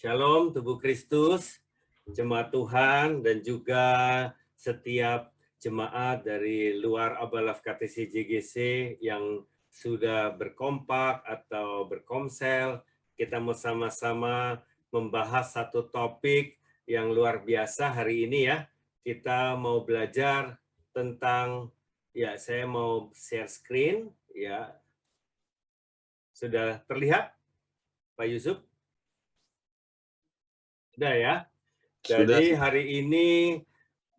Shalom tubuh Kristus, jemaat Tuhan, dan juga setiap jemaat dari luar Abalaf KTC JGC yang sudah berkompak atau berkomsel. Kita mau sama-sama membahas satu topik yang luar biasa hari ini ya. Kita mau belajar tentang, ya saya mau share screen, ya. Sudah terlihat Pak Yusuf? Sudah ya. Jadi hari ini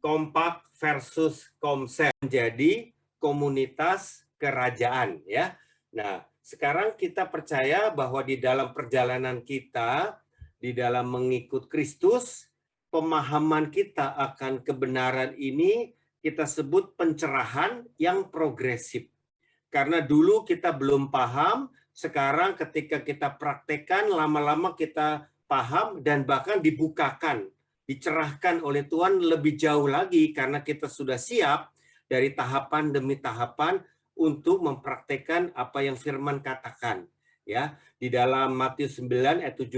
Kompak versus Komsel menjadi komunitas kerajaan ya. Nah, sekarang kita percaya bahwa di dalam perjalanan kita, di dalam mengikut Kristus, pemahaman kita akan kebenaran ini kita sebut pencerahan yang progresif. Karena dulu kita belum paham, sekarang ketika kita praktekkan, lama-lama kita paham dan bahkan dibukakan, dicerahkan oleh Tuhan lebih jauh lagi karena kita sudah siap dari tahapan demi tahapan untuk mempraktekkan apa yang firman katakan. Ya, di dalam Matius 9 ayat 17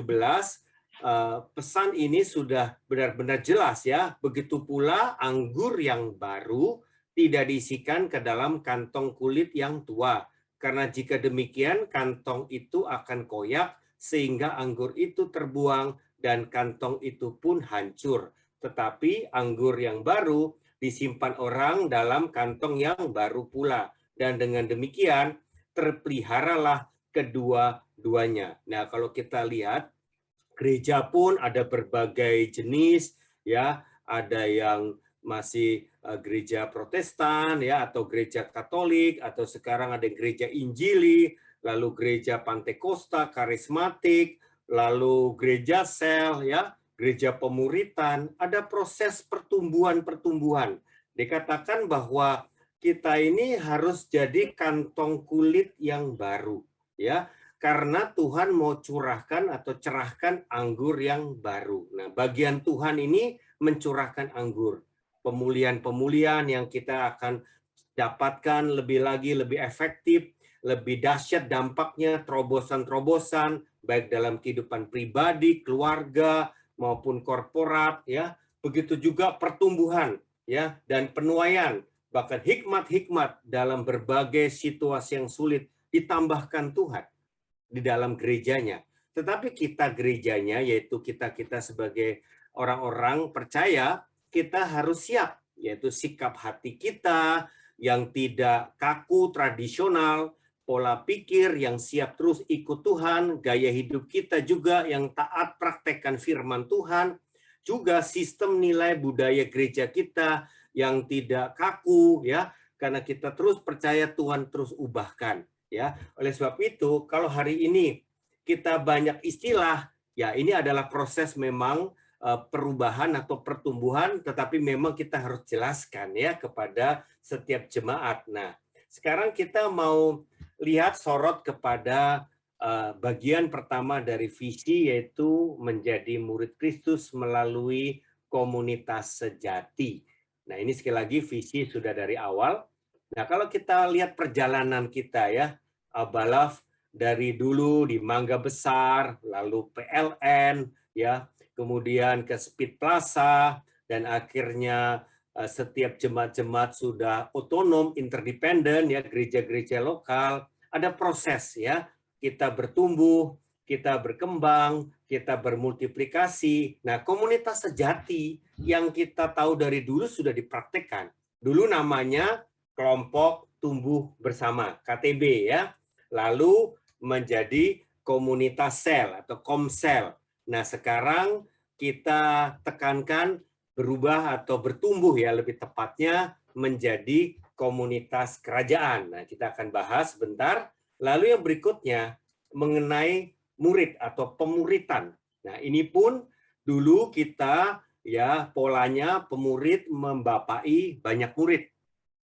pesan ini sudah benar-benar jelas ya. Begitu pula anggur yang baru tidak diisikan ke dalam kantong kulit yang tua. Karena jika demikian kantong itu akan koyak sehingga anggur itu terbuang dan kantong itu pun hancur. Tetapi anggur yang baru disimpan orang dalam kantong yang baru pula. Dan dengan demikian terpeliharalah kedua-duanya. Nah, kalau kita lihat gereja pun ada berbagai jenis ya, ada yang masih gereja Protestan ya atau gereja Katolik atau sekarang ada gereja Injili, lalu gereja Pantekosta, karismatik, lalu gereja sel ya, gereja pemuritan, ada proses pertumbuhan-pertumbuhan. Dikatakan bahwa kita ini harus jadi kantong kulit yang baru ya. Karena Tuhan mau curahkan atau cerahkan anggur yang baru. Nah, bagian Tuhan ini mencurahkan anggur. Pemulihan-pemulihan yang kita akan dapatkan lebih lagi, lebih efektif, lebih dahsyat dampaknya, terobosan-terobosan, baik dalam kehidupan pribadi, keluarga, maupun korporat, ya. Begitu juga pertumbuhan, ya, dan penuaian, bahkan hikmat-hikmat dalam berbagai situasi yang sulit ditambahkan Tuhan di dalam gerejanya. Tetapi kita gerejanya, yaitu kita sebagai orang-orang percaya, kita harus siap, yaitu sikap hati kita yang tidak kaku tradisional, pola pikir yang siap terus ikut Tuhan, gaya hidup kita juga yang taat praktekkan firman Tuhan, juga sistem nilai budaya gereja kita yang tidak kaku, ya, karena kita terus percaya Tuhan terus ubahkan. Ya, oleh sebab itu, kalau hari ini kita banyak istilah, ya ini adalah proses memang perubahan atau pertumbuhan, tetapi memang kita harus jelaskan ya kepada setiap jemaat. Nah, sekarang kita mau lihat sorot kepada bagian pertama dari visi, yaitu menjadi murid Kristus melalui komunitas sejati. Nah, ini sekali lagi visi sudah dari awal. Nah, kalau kita lihat perjalanan kita ya, Abalaf dari dulu di Mangga Besar, lalu PLN, ya, kemudian ke Speed Plaza, dan akhirnya setiap jemaat-jemaat sudah otonom, interdependen, ya, gereja-gereja lokal. Ada proses, ya, kita bertumbuh, kita berkembang, kita bermultiplikasi. Nah, komunitas sejati yang kita tahu dari dulu sudah dipraktekkan. Dulu namanya kelompok tumbuh bersama, KTB, ya. Lalu menjadi komunitas sel atau komsel. Nah, sekarang kita tekankan berubah atau bertumbuh ya lebih tepatnya menjadi komunitas kerajaan. Nah, kita akan bahas sebentar. Lalu yang berikutnya mengenai murid atau pemuritan. Nah, ini pun dulu kita ya polanya pemurid membapai banyak murid.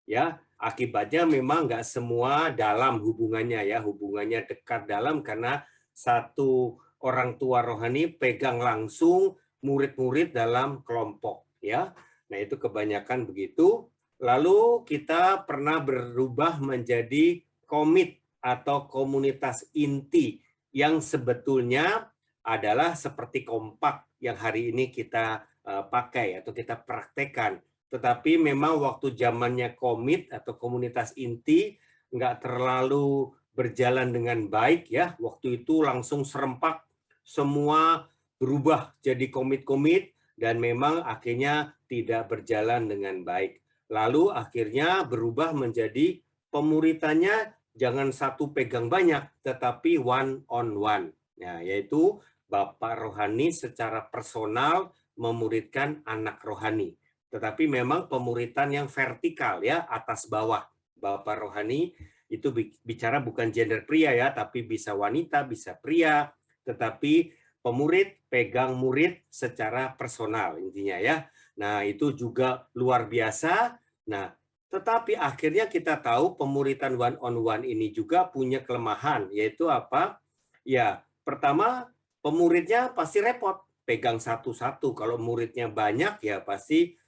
Ya, akibatnya memang nggak semua dalam hubungannya ya, hubungannya dekat dalam karena satu orang tua rohani pegang langsung murid-murid dalam kelompok ya. Nah, itu kebanyakan begitu. Lalu kita pernah berubah menjadi komit atau komunitas inti yang sebetulnya adalah seperti kompak yang hari ini kita pakai atau kita praktekkan. Tetapi memang waktu zamannya komit atau komunitas inti nggak terlalu berjalan dengan baik ya. Waktu itu langsung serempak semua berubah jadi komit-komit dan memang akhirnya tidak berjalan dengan baik. Lalu akhirnya berubah menjadi pemuritannya jangan satu pegang banyak, tetapi one on one. Nah, yaitu Bapak rohani secara personal memuridkan anak rohani. Tetapi memang pemuritan yang vertikal ya, atas bawah. Bapak rohani itu bicara bukan gender pria ya, tapi bisa wanita, bisa pria, tetapi pemurid pegang murid secara personal intinya ya. Nah, itu juga luar biasa. Nah, tetapi akhirnya kita tahu pemuritan one on one ini juga punya kelemahan, yaitu apa? Ya, pertama pemuridnya pasti repot, pegang satu-satu. Kalau muridnya banyak ya pasti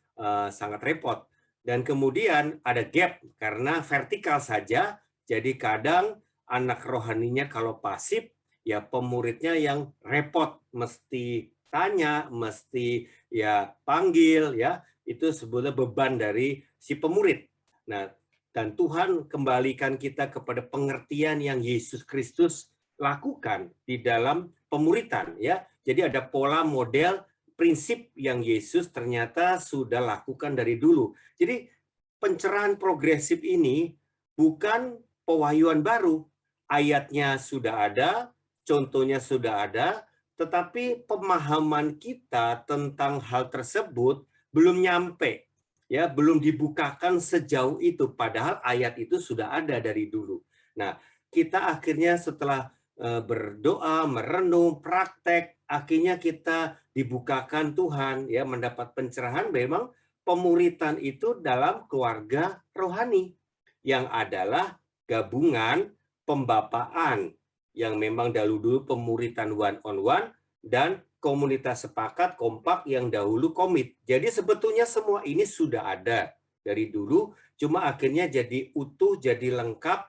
sangat repot. Dan kemudian ada gap karena vertikal saja, jadi kadang anak rohaninya kalau pasif, ya pemuridnya yang repot, mesti tanya, mesti ya panggil, ya itu sebetulnya beban dari si pemurid. Nah, dan Tuhan kembalikan kita kepada pengertian yang Yesus Kristus lakukan di dalam pemuritan, ya. Jadi ada pola, model, prinsip yang Yesus ternyata sudah lakukan dari dulu. Jadi pencerahan progresif ini bukan pewahyuan baru. Ayatnya sudah ada, contohnya sudah ada, tetapi pemahaman kita tentang hal tersebut belum nyampe. Ya, belum dibukakan sejauh itu, padahal ayat itu sudah ada dari dulu. Nah, kita akhirnya setelah berdoa, merenung, praktek, akhirnya kita dibukakan Tuhan, ya mendapat pencerahan memang pemuritan itu dalam keluarga rohani yang adalah gabungan pembapaan yang memang dahulu pemuritan one on one dan komunitas sepakat kompak yang dahulu komit. Jadi sebetulnya semua ini sudah ada dari dulu, cuma akhirnya jadi utuh, jadi lengkap,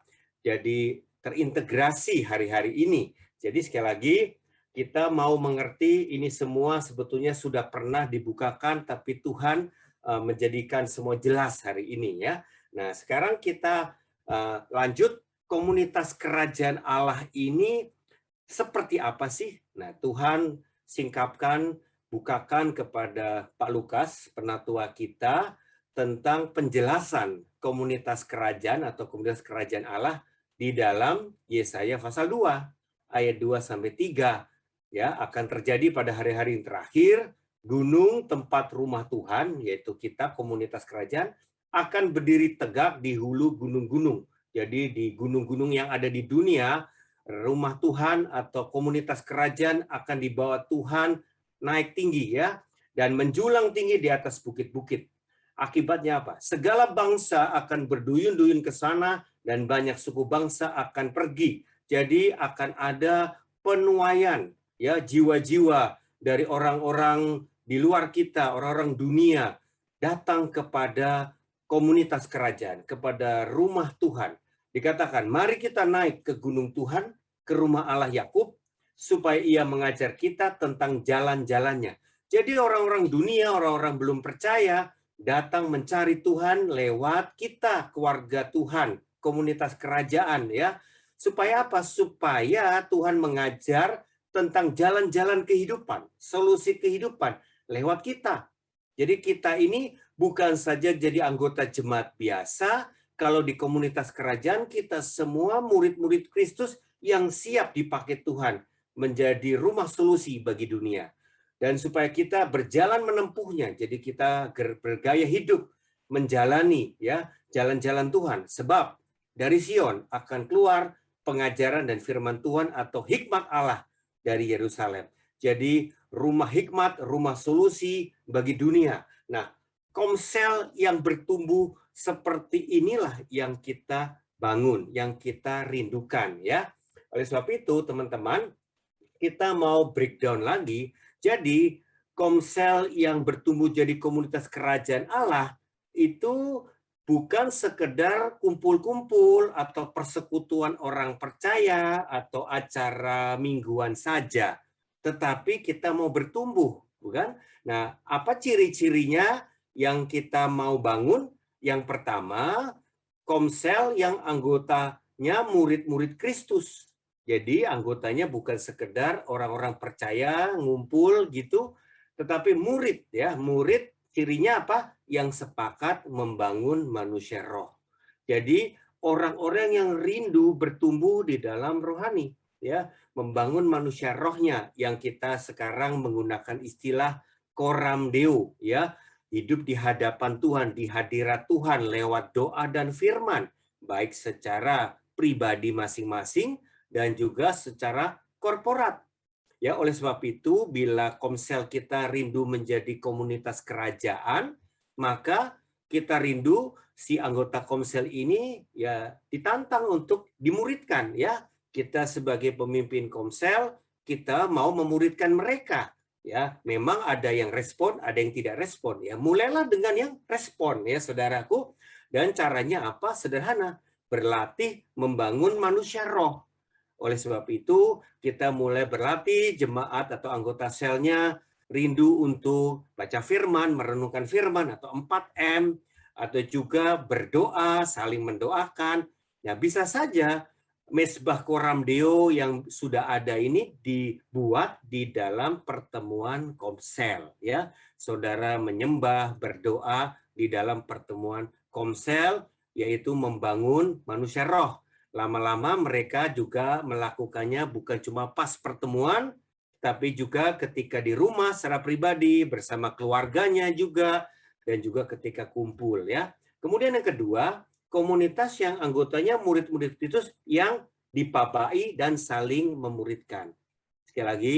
jadi terintegrasi hari-hari ini. Jadi sekali lagi kita mau mengerti ini semua sebetulnya sudah pernah dibukakan, tapi Tuhan menjadikan semua jelas hari ini ya. Nah sekarang kita lanjut, komunitas kerajaan Allah ini seperti apa sih? Nah Tuhan singkapkan, bukakan kepada Pak Lukas, penatua kita, tentang penjelasan komunitas kerajaan atau komunitas kerajaan Allah di dalam Yesaya pasal 2 ayat 2 sampai 3 ya, akan terjadi pada hari-hari yang terakhir. Gunung tempat rumah Tuhan, yaitu kita komunitas kerajaan, akan berdiri tegak di hulu gunung-gunung. Jadi di gunung-gunung yang ada di dunia, rumah Tuhan atau komunitas kerajaan akan dibawa Tuhan naik tinggi ya, dan menjulang tinggi di atas bukit-bukit. Akibatnya apa? Segala bangsa akan berduyun-duyun ke sana dan banyak suku bangsa akan pergi. Jadi akan ada penuaian ya, jiwa-jiwa dari orang-orang di luar kita, orang-orang dunia datang kepada komunitas kerajaan, kepada rumah Tuhan. Dikatakan, mari kita naik ke gunung Tuhan, ke rumah Allah Yakub, supaya ia mengajar kita tentang jalan-jalannya. Jadi orang-orang dunia, orang-orang belum percaya, datang mencari Tuhan lewat kita, keluarga Tuhan, komunitas kerajaan ya. Supaya apa? Supaya Tuhan mengajar tentang jalan-jalan kehidupan, solusi kehidupan lewat kita. Jadi kita ini bukan saja jadi anggota jemaat biasa, kalau di komunitas kerajaan kita semua murid-murid Kristus yang siap dipakai Tuhan menjadi rumah solusi bagi dunia. Dan supaya kita berjalan menempuhnya, jadi kita bergaya hidup menjalani ya jalan-jalan Tuhan. Sebab dari Sion akan keluar pengajaran dan firman Tuhan atau hikmat Allah dari Yerusalem. Jadi rumah hikmat, rumah solusi bagi dunia. Nah, Komsel yang bertumbuh seperti inilah yang kita bangun, yang kita rindukan ya. Oleh sebab itu, teman-teman, kita mau breakdown lagi. Jadi, Komsel yang bertumbuh jadi komunitas kerajaan Allah itu bukan sekedar kumpul-kumpul atau persekutuan orang percaya atau acara mingguan saja. tetapi kita mau bertumbuh, bukan? Nah, apa ciri-cirinya yang kita mau bangun? Yang pertama, Komsel yang anggotanya murid-murid Kristus. Jadi anggotanya bukan sekedar orang-orang percaya ngumpul gitu, tetapi murid ya, murid cirinya apa? Yang sepakat membangun manusia roh. Jadi orang-orang yang rindu bertumbuh di dalam rohani ya, membangun manusia rohnya yang kita sekarang menggunakan istilah koram deo ya, hidup di hadapan Tuhan, di hadirat Tuhan lewat doa dan firman, baik secara pribadi masing-masing dan juga secara korporat. Ya, oleh sebab itu bila Komsel kita rindu menjadi komunitas kerajaan, maka kita rindu si anggota Komsel ini ya ditantang untuk dimuridkan ya. Kita sebagai pemimpin Komsel, kita mau memuridkan mereka. Ya, memang ada yang respon, ada yang tidak respon. Ya, mulailah dengan yang respon ya, saudaraku. Dan caranya apa? Sederhana, berlatih membangun manusia roh. Oleh sebab itu, kita mulai berlatih jemaat atau anggota selnya rindu untuk baca firman, merenungkan firman atau 4M, atau juga berdoa, saling mendoakan. Ya, bisa saja mesbah koram deo yang sudah ada ini dibuat di dalam pertemuan komsel ya. Saudara menyembah, berdoa di dalam pertemuan komsel, yaitu membangun manusia roh. Lama-lama mereka juga melakukannya bukan cuma pas pertemuan, tapi juga ketika di rumah secara pribadi bersama keluarganya juga, dan juga ketika kumpul ya. Kemudian yang kedua, komunitas yang anggotanya murid-murid Kristus yang dipapai dan saling memuridkan. Sekali lagi,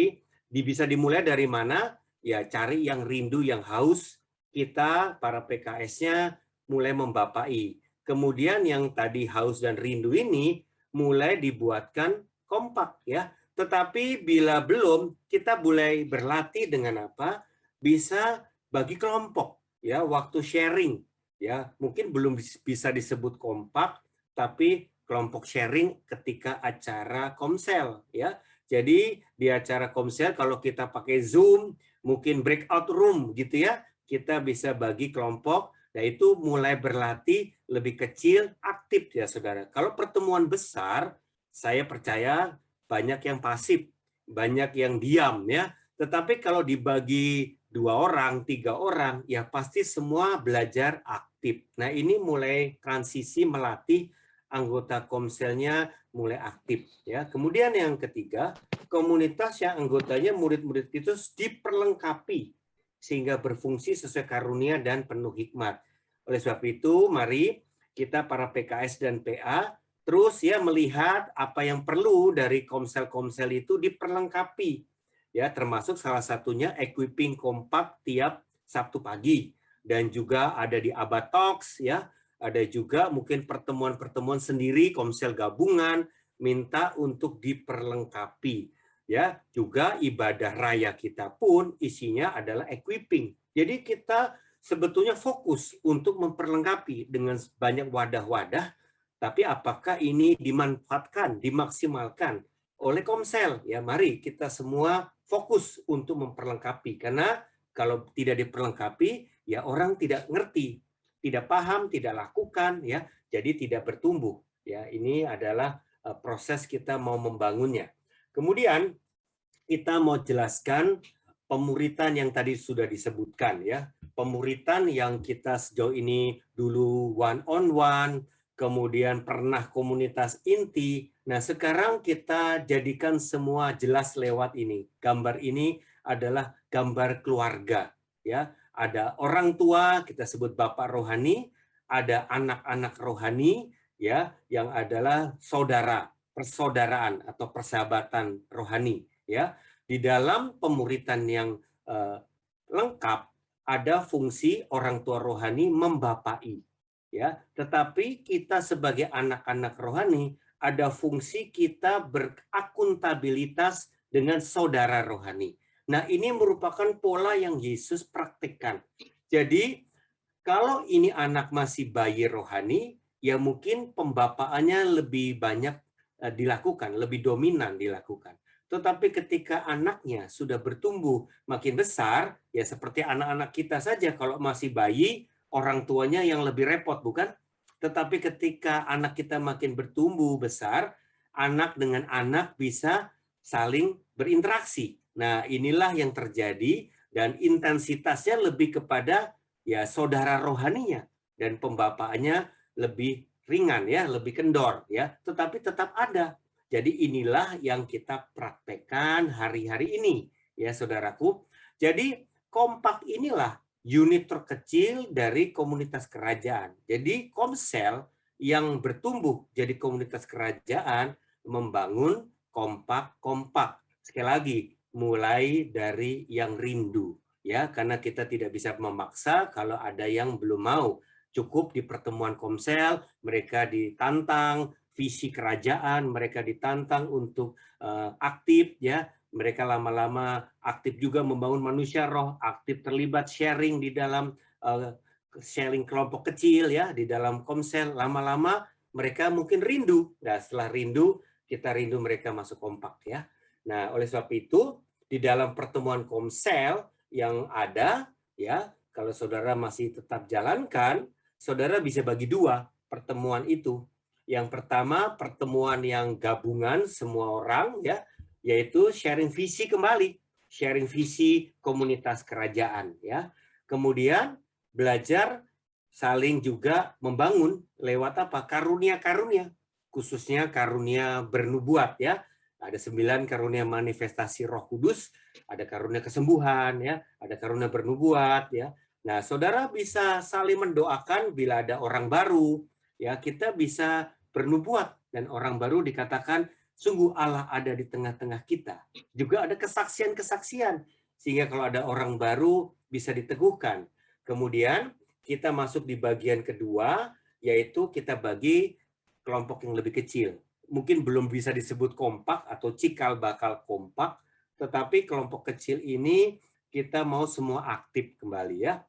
bisa dimulai dari mana? Ya cari yang rindu, yang haus. Kita, para PKS-nya, mulai membapai. Kemudian yang tadi haus dan rindu ini mulai dibuatkan kompak ya. Tetapi bila belum, kita mulai berlatih dengan apa? Bisa bagi kelompok ya, waktu sharing ya. Mungkin belum bisa disebut kompak, tapi kelompok sharing ketika acara komsel ya. Jadi di acara komsel kalau kita pakai Zoom, mungkin breakout room gitu ya, kita bisa bagi kelompok. Nah itu mulai berlatih lebih kecil, aktif ya saudara. Kalau pertemuan besar, saya percaya banyak yang pasif, banyak yang diam ya. Tetapi kalau dibagi 2 orang, 3 orang, ya pasti semua belajar aktif. Nah ini mulai transisi melatih anggota komselnya mulai aktif ya. Kemudian yang ketiga, komunitas yang anggotanya murid-murid itu diperlengkapi sehingga berfungsi sesuai karunia dan penuh hikmat. Oleh sebab itu, mari kita para PKS dan PA terus ya melihat apa yang perlu dari komsel-komsel itu diperlengkapi. Ya, termasuk salah satunya equipping kompak tiap Sabtu pagi dan juga ada di Abad Talks ya. Ada juga mungkin pertemuan-pertemuan sendiri komsel gabungan minta untuk diperlengkapi. Ya, juga ibadah raya kita pun isinya adalah equipping. Jadi kita sebetulnya fokus untuk memperlengkapi dengan banyak wadah-wadah, tapi apakah ini dimanfaatkan, dimaksimalkan oleh komsel? Ya, mari kita semua fokus untuk memperlengkapi, karena kalau tidak diperlengkapi, ya orang tidak ngerti, tidak paham, tidak lakukan, ya, jadi tidak bertumbuh. Ya, ini adalah proses kita mau membangunnya. Kemudian kita mau jelaskan pemuritan yang tadi sudah disebutkan ya. Pemuritan yang kita sejauh ini dulu one on one, kemudian pernah komunitas inti. Nah, sekarang kita jadikan semua jelas lewat ini. Gambar ini adalah gambar keluarga ya. Ada orang tua, kita sebut bapak rohani, ada anak-anak rohani ya yang adalah saudara, persaudaraan atau persahabatan rohani ya. Di dalam pemuritan yang lengkap ada fungsi orang tua rohani membapai ya, tetapi kita sebagai anak-anak rohani ada fungsi kita berakuntabilitas dengan saudara rohani. Nah, ini merupakan pola yang Yesus praktikkan. Jadi kalau ini anak masih bayi rohani, ya mungkin pembapaannya lebih banyak dilakukan, lebih dominan dilakukan. Tetapi ketika anaknya sudah bertumbuh makin besar, ya seperti anak-anak kita saja, kalau masih bayi, orang tuanya yang lebih repot, bukan? Tetapi ketika anak kita makin bertumbuh besar, anak dengan anak bisa saling berinteraksi. Nah, inilah yang terjadi dan intensitasnya lebih kepada ya saudara rohaninya dan pembapaannya lebih ringan ya, lebih kendor ya, tetapi tetap ada. Jadi inilah yang kita praktekkan hari-hari ini ya saudaraku. Jadi kompak inilah unit terkecil dari komunitas kerajaan. Jadi Komsel yang bertumbuh jadi komunitas kerajaan membangun kompak-kompak. Sekali lagi, mulai dari yang rindu ya, karena kita tidak bisa memaksa kalau ada yang belum mau. Cukup di pertemuan Komsel mereka ditantang visi kerajaan, mereka ditantang untuk aktif ya. Mereka lama-lama aktif juga membangun manusia roh, aktif terlibat sharing di dalam sharing kelompok kecil ya, di dalam Komsel. Lama-lama mereka mungkin rindu. Nah, setelah rindu, kita rindu mereka masuk kompak ya. Nah, oleh sebab itu di dalam pertemuan Komsel yang ada ya, kalau saudara masih tetap jalankan, saudara bisa bagi dua pertemuan itu. Yang pertama pertemuan yang gabungan semua orang ya, yaitu sharing visi kembali, sharing visi komunitas kerajaan ya. Kemudian belajar saling juga membangun lewat apa? Karunia-karunia, khususnya karunia bernubuat ya. Ada 9 karunia manifestasi Roh Kudus, ada karunia kesembuhan ya, ada karunia bernubuat ya. Nah, saudara bisa saling mendoakan bila ada orang baru, ya kita bisa bernubuat dan orang baru dikatakan sungguh Allah ada di tengah-tengah kita. Juga ada kesaksian-kesaksian sehingga kalau ada orang baru bisa diteguhkan. Kemudian kita masuk di bagian kedua, yaitu kita bagi kelompok yang lebih kecil. Mungkin belum bisa disebut kompak atau cikal bakal kompak, tetapi kelompok kecil ini kita mau semua aktif kembali ya.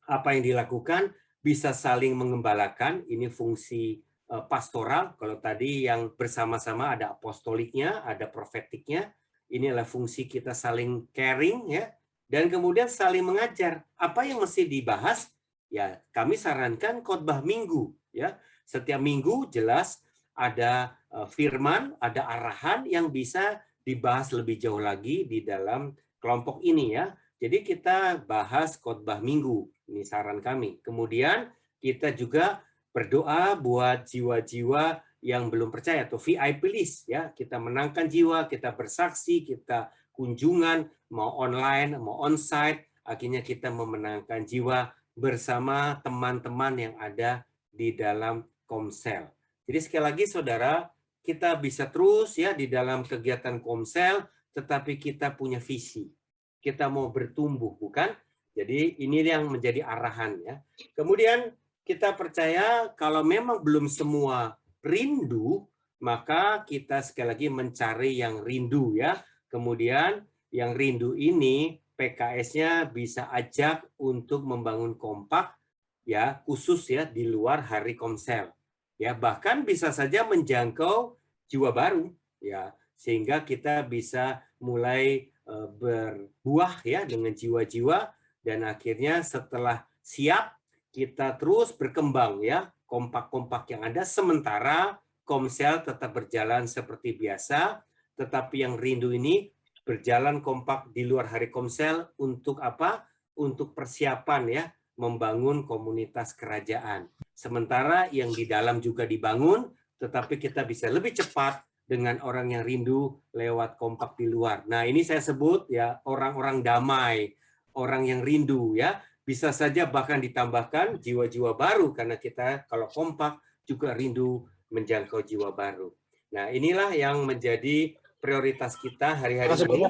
Apa yang dilakukan bisa saling mengembalakan, ini fungsi pastoral. Kalau tadi yang bersama-sama ada apostoliknya, ada profetiknya, ini adalah fungsi kita saling caring ya, dan kemudian saling mengajar. Apa yang mesti dibahas? Ya, kami sarankan khotbah minggu ya. Setiap minggu jelas ada firman, ada arahan yang bisa dibahas lebih jauh lagi di dalam kelompok ini ya. Jadi kita bahas khotbah minggu, ini saran kami. Kemudian kita juga berdoa buat jiwa-jiwa yang belum percaya atau VIP list ya. Kita menangkan jiwa, kita bersaksi, kita kunjungan mau online, mau onsite, akhirnya kita memenangkan jiwa bersama teman-teman yang ada di dalam Komsel. Jadi sekali lagi saudara, kita bisa terus ya di dalam kegiatan Komsel, tetapi kita punya visi. Kita mau bertumbuh, bukan? Jadi ini yang menjadi arahan ya. Kemudian kita percaya kalau memang belum semua rindu, maka kita sekali lagi mencari yang rindu ya. Kemudian yang rindu ini PKS-nya bisa ajak untuk membangun kompak ya, khusus ya di luar hari Komsel. Ya, bahkan bisa saja menjangkau jiwa baru ya, sehingga kita bisa mulai berbuah ya dengan jiwa-jiwa dan akhirnya setelah siap kita terus berkembang ya, kompak-kompak yang ada sementara Komsel tetap berjalan seperti biasa, tetapi yang rindu ini berjalan kompak di luar hari Komsel untuk apa? Untuk persiapan ya, membangun komunitas kerajaan. Sementara yang di dalam juga dibangun, tetapi kita bisa lebih cepat dengan orang yang rindu lewat kompak di luar. Nah, ini saya sebut ya orang-orang damai, orang yang rindu ya. Bisa saja bahkan ditambahkan jiwa-jiwa baru karena kita kalau kompak juga rindu menjangkau jiwa baru. Nah, inilah yang menjadi prioritas kita hari-hari ini.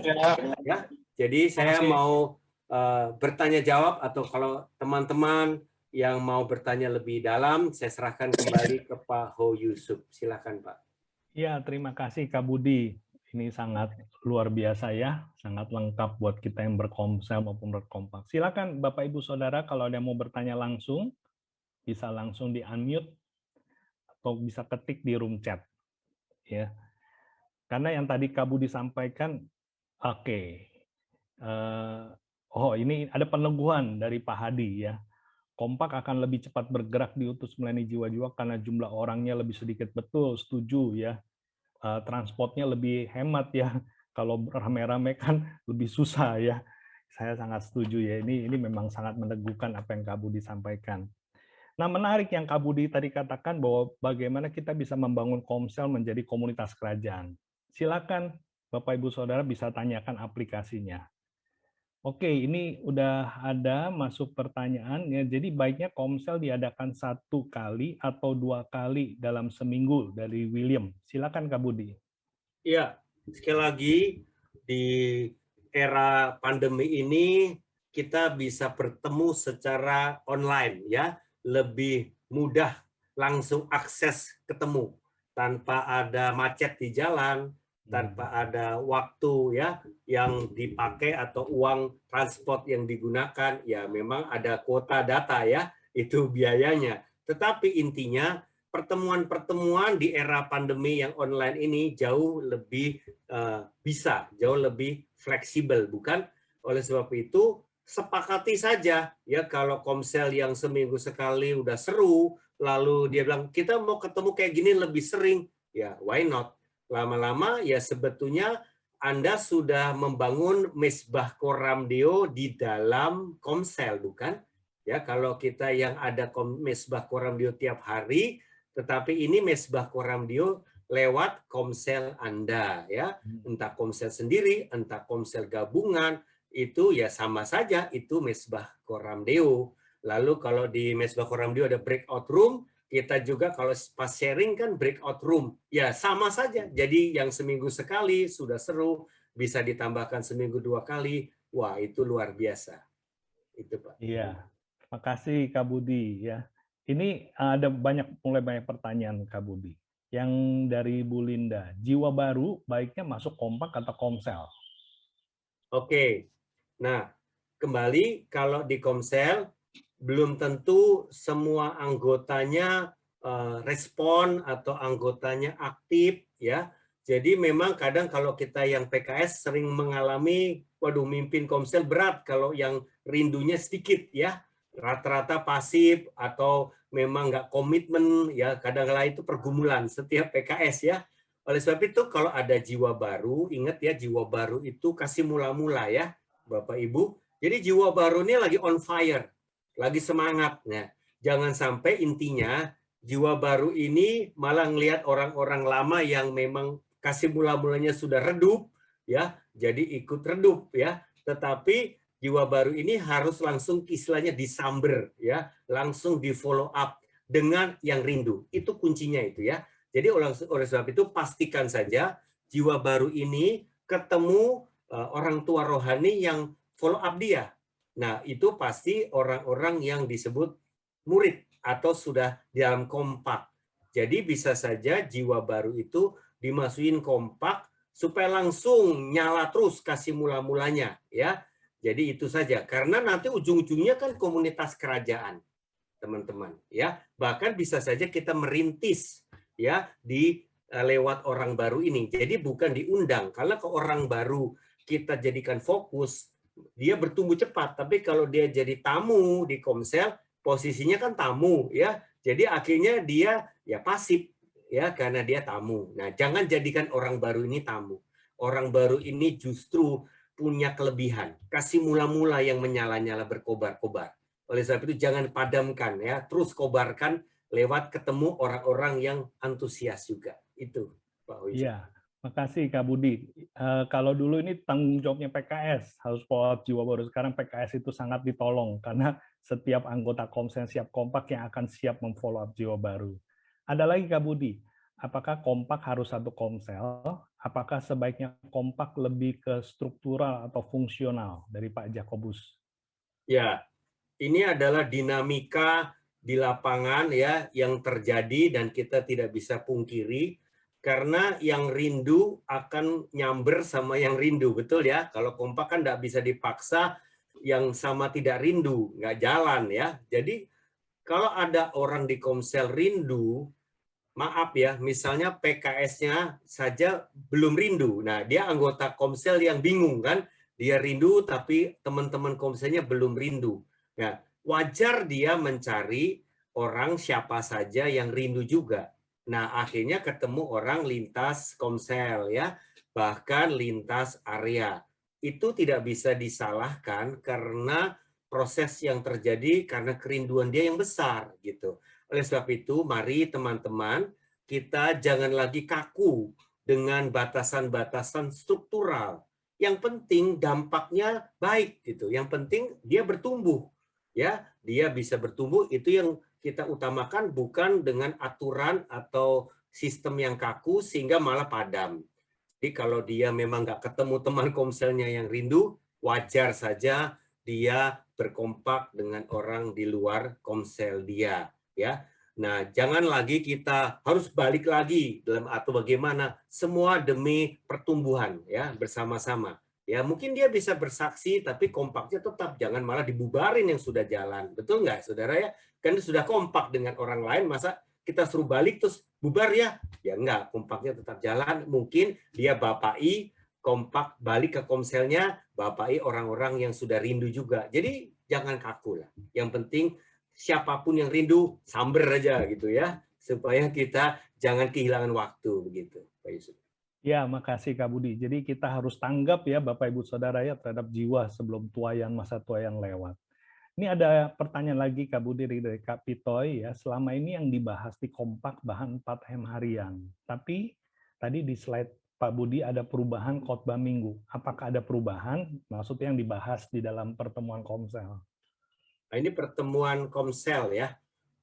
Ya, jadi saya mau bertanya jawab atau kalau teman-teman yang mau bertanya lebih dalam, saya serahkan kembali ke Pak Ho Yusuf. Silakan Pak. Ya, terima kasih Kak Budi. Ini sangat luar biasa ya, sangat lengkap buat kita yang berkomsel maupun berkompak. Silakan Bapak Ibu Saudara kalau ada yang mau bertanya langsung, bisa langsung di unmute atau bisa ketik di room chat. Ya. Karena yang tadi Kak Budi sampaikan, oke, oh ini ada peneguhan dari Pak Hadi ya. Kompak akan lebih cepat bergerak diutus melayani jiwa-jiwa karena jumlah orangnya lebih sedikit. Betul, setuju ya. Transportnya lebih hemat ya. Kalau rame-rame kan lebih susah ya. Saya sangat setuju ya. Ini memang sangat meneguhkan apa yang Kak Budi sampaikan. Nah, menarik yang Kak Budi tadi katakan bahwa bagaimana kita bisa membangun Komsel menjadi komunitas kerajaan. Silakan Bapak Ibu Saudara bisa tanyakan aplikasinya. Oke, ini udah ada masuk pertanyaan ya. Jadi baiknya Komsel diadakan 1 kali atau 2 kali dalam seminggu dari William. Silakan Kak Budi. Iya, sekali lagi di era pandemi ini kita bisa bertemu secara online ya, lebih mudah langsung akses ketemu tanpa ada macet di jalan, tanpa ada waktu ya yang dipakai atau uang transport yang digunakan. Ya memang ada kuota data ya, itu biayanya. Tetapi intinya pertemuan-pertemuan di era pandemi yang online ini jauh lebih bisa, jauh lebih fleksibel, bukan? Oleh sebab itu sepakati saja ya, kalau Komsel yang seminggu sekali udah seru, lalu dia bilang kita mau ketemu kayak gini lebih sering, ya why not? Lama-lama ya sebetulnya Anda sudah membangun mesbah Koramdeo di dalam Komsel, bukan? Ya, kalau kita yang ada mesbah Koramdeo tiap hari, tetapi ini mesbah Koramdeo lewat Komsel Anda ya, entah Komsel sendiri, entah Komsel gabungan, itu ya sama saja, itu mesbah Koramdeo. Lalu kalau di mesbah Koramdeo ada breakout room, kita juga kalau pas sharing kan breakout room, ya sama saja. Jadi yang seminggu sekali sudah seru, bisa ditambahkan seminggu 2 kali, wah itu luar biasa. Itu Pak. Iya, terima kasih Kak Budi ya. Ini ada mulai banyak pertanyaan Kak Budi. Yang dari Bu Linda, jiwa baru baiknya masuk Kompak atau Komsel? Oke, nah kembali kalau di Komsel belum tentu semua anggotanya respon atau anggotanya aktif ya. Jadi memang kadang kalau kita yang PKS sering mengalami, waduh mimpin Komsel berat kalau yang rindunya sedikit ya. Rata-rata pasif atau memang nggak komitmen ya, kadang-kadang itu pergumulan setiap PKS ya. Oleh sebab itu kalau ada jiwa baru, ingat ya jiwa baru itu kasih mula-mula ya Bapak Ibu. Jadi jiwa baru ini lagi on fire, lagi semangat. Nah, jangan sampai intinya jiwa baru ini malah ngelihat orang-orang lama yang memang kasih mula-mulanya sudah redup ya, jadi ikut redup ya. Tetapi jiwa baru ini harus langsung istilahnya disamber ya, langsung di follow up dengan yang rindu. Itu kuncinya itu ya. Jadi oleh sebab itu pastikan saja jiwa baru ini ketemu orang tua rohani yang follow up dia. Nah, itu pasti orang-orang yang disebut murid atau sudah dalam kompak. Jadi bisa saja jiwa baru itu dimasukin kompak supaya langsung nyala terus kasih mula-mulanya ya. Jadi itu saja karena nanti ujung-ujungnya kan komunitas kerajaan, teman-teman ya. Bahkan bisa saja kita merintis ya di lewat orang baru ini. Jadi bukan diundang. Karena ke orang baru kita jadikan fokus, dia bertumbuh cepat. Tapi kalau dia jadi tamu di Komsel, posisinya kan tamu ya. Jadi akhirnya dia ya pasif ya karena dia tamu. Nah, jangan jadikan orang baru ini tamu. Orang baru ini justru punya kelebihan. Kasih mula-mula yang menyala-nyala berkobar-kobar. Oleh sebab itu jangan padamkan ya, terus kobarkan lewat ketemu orang-orang yang antusias juga. Itu Pak Oji. Iya, makasih Kak Budi. Kalau dulu ini tanggung jawabnya PKS, harus follow up jiwa baru. Sekarang PKS itu sangat ditolong karena setiap anggota Komsel siap kompak yang akan siap memfollow up jiwa baru. Ada lagi Kak Budi, apakah kompak harus satu Komsel? Apakah sebaiknya kompak lebih ke struktural atau fungsional dari Pak Jakobus? Ya, ini adalah dinamika di lapangan ya yang terjadi dan kita tidak bisa pungkiri karena yang rindu akan nyamber sama yang rindu, betul ya. Kalau kompak kan nggak bisa dipaksa, yang sama tidak rindu nggak jalan ya. Jadi kalau ada orang di Komsel rindu, maaf ya, misalnya PKS-nya saja belum rindu. Nah, dia anggota Komsel yang bingung kan, dia rindu tapi teman-teman Komselnya belum rindu. Nah, wajar dia mencari orang siapa saja yang rindu juga. Nah, akhirnya ketemu orang lintas Komsel ya, bahkan lintas area. Itu tidak bisa disalahkan karena proses yang terjadi karena kerinduan dia yang besar gitu. Oleh sebab itu, mari teman-teman, kita jangan lagi kaku dengan batasan-batasan struktural. Yang penting dampaknya baik gitu. Yang penting dia bertumbuh. Ya, dia bisa bertumbuh, itu yang kita utamakan, bukan dengan aturan atau sistem yang kaku sehingga malah padam. Jadi kalau dia memang nggak ketemu teman Komselnya yang rindu, wajar saja dia berkompak dengan orang di luar Komsel dia, ya. Nah, jangan lagi kita harus balik lagi dalam atau bagaimana, semua demi pertumbuhan ya, bersama-sama. Ya, mungkin dia bisa bersaksi tapi kompaknya tetap, jangan malah dibubarin yang sudah jalan. Betul nggak, Saudara ya? Kan sudah kompak dengan orang lain, masa kita suruh balik terus bubar ya? Ya enggak, kompaknya tetap jalan. Mungkin dia bapai kompak balik ke Komselnya, bapai orang-orang yang sudah rindu juga. Jadi jangan kaku lah. Yang penting siapapun yang rindu, samber aja gitu ya, supaya kita jangan kehilangan waktu begitu, Pak Yusuf. Ya, makasih Kak Budi. Jadi kita harus tanggap ya Bapak Ibu Saudara ya terhadap jiwa sebelum tuayan masa tuayan lewat. Ini ada pertanyaan lagi Kak Budi dari Kak Pitoy ya. Selama ini yang dibahas di Kompak bahan 4M harian. Tapi tadi di slide Pak Budi ada perubahan khotbah minggu. Apakah ada perubahan? Maksudnya yang dibahas di dalam pertemuan Komsel. Nah, ini pertemuan Komsel ya.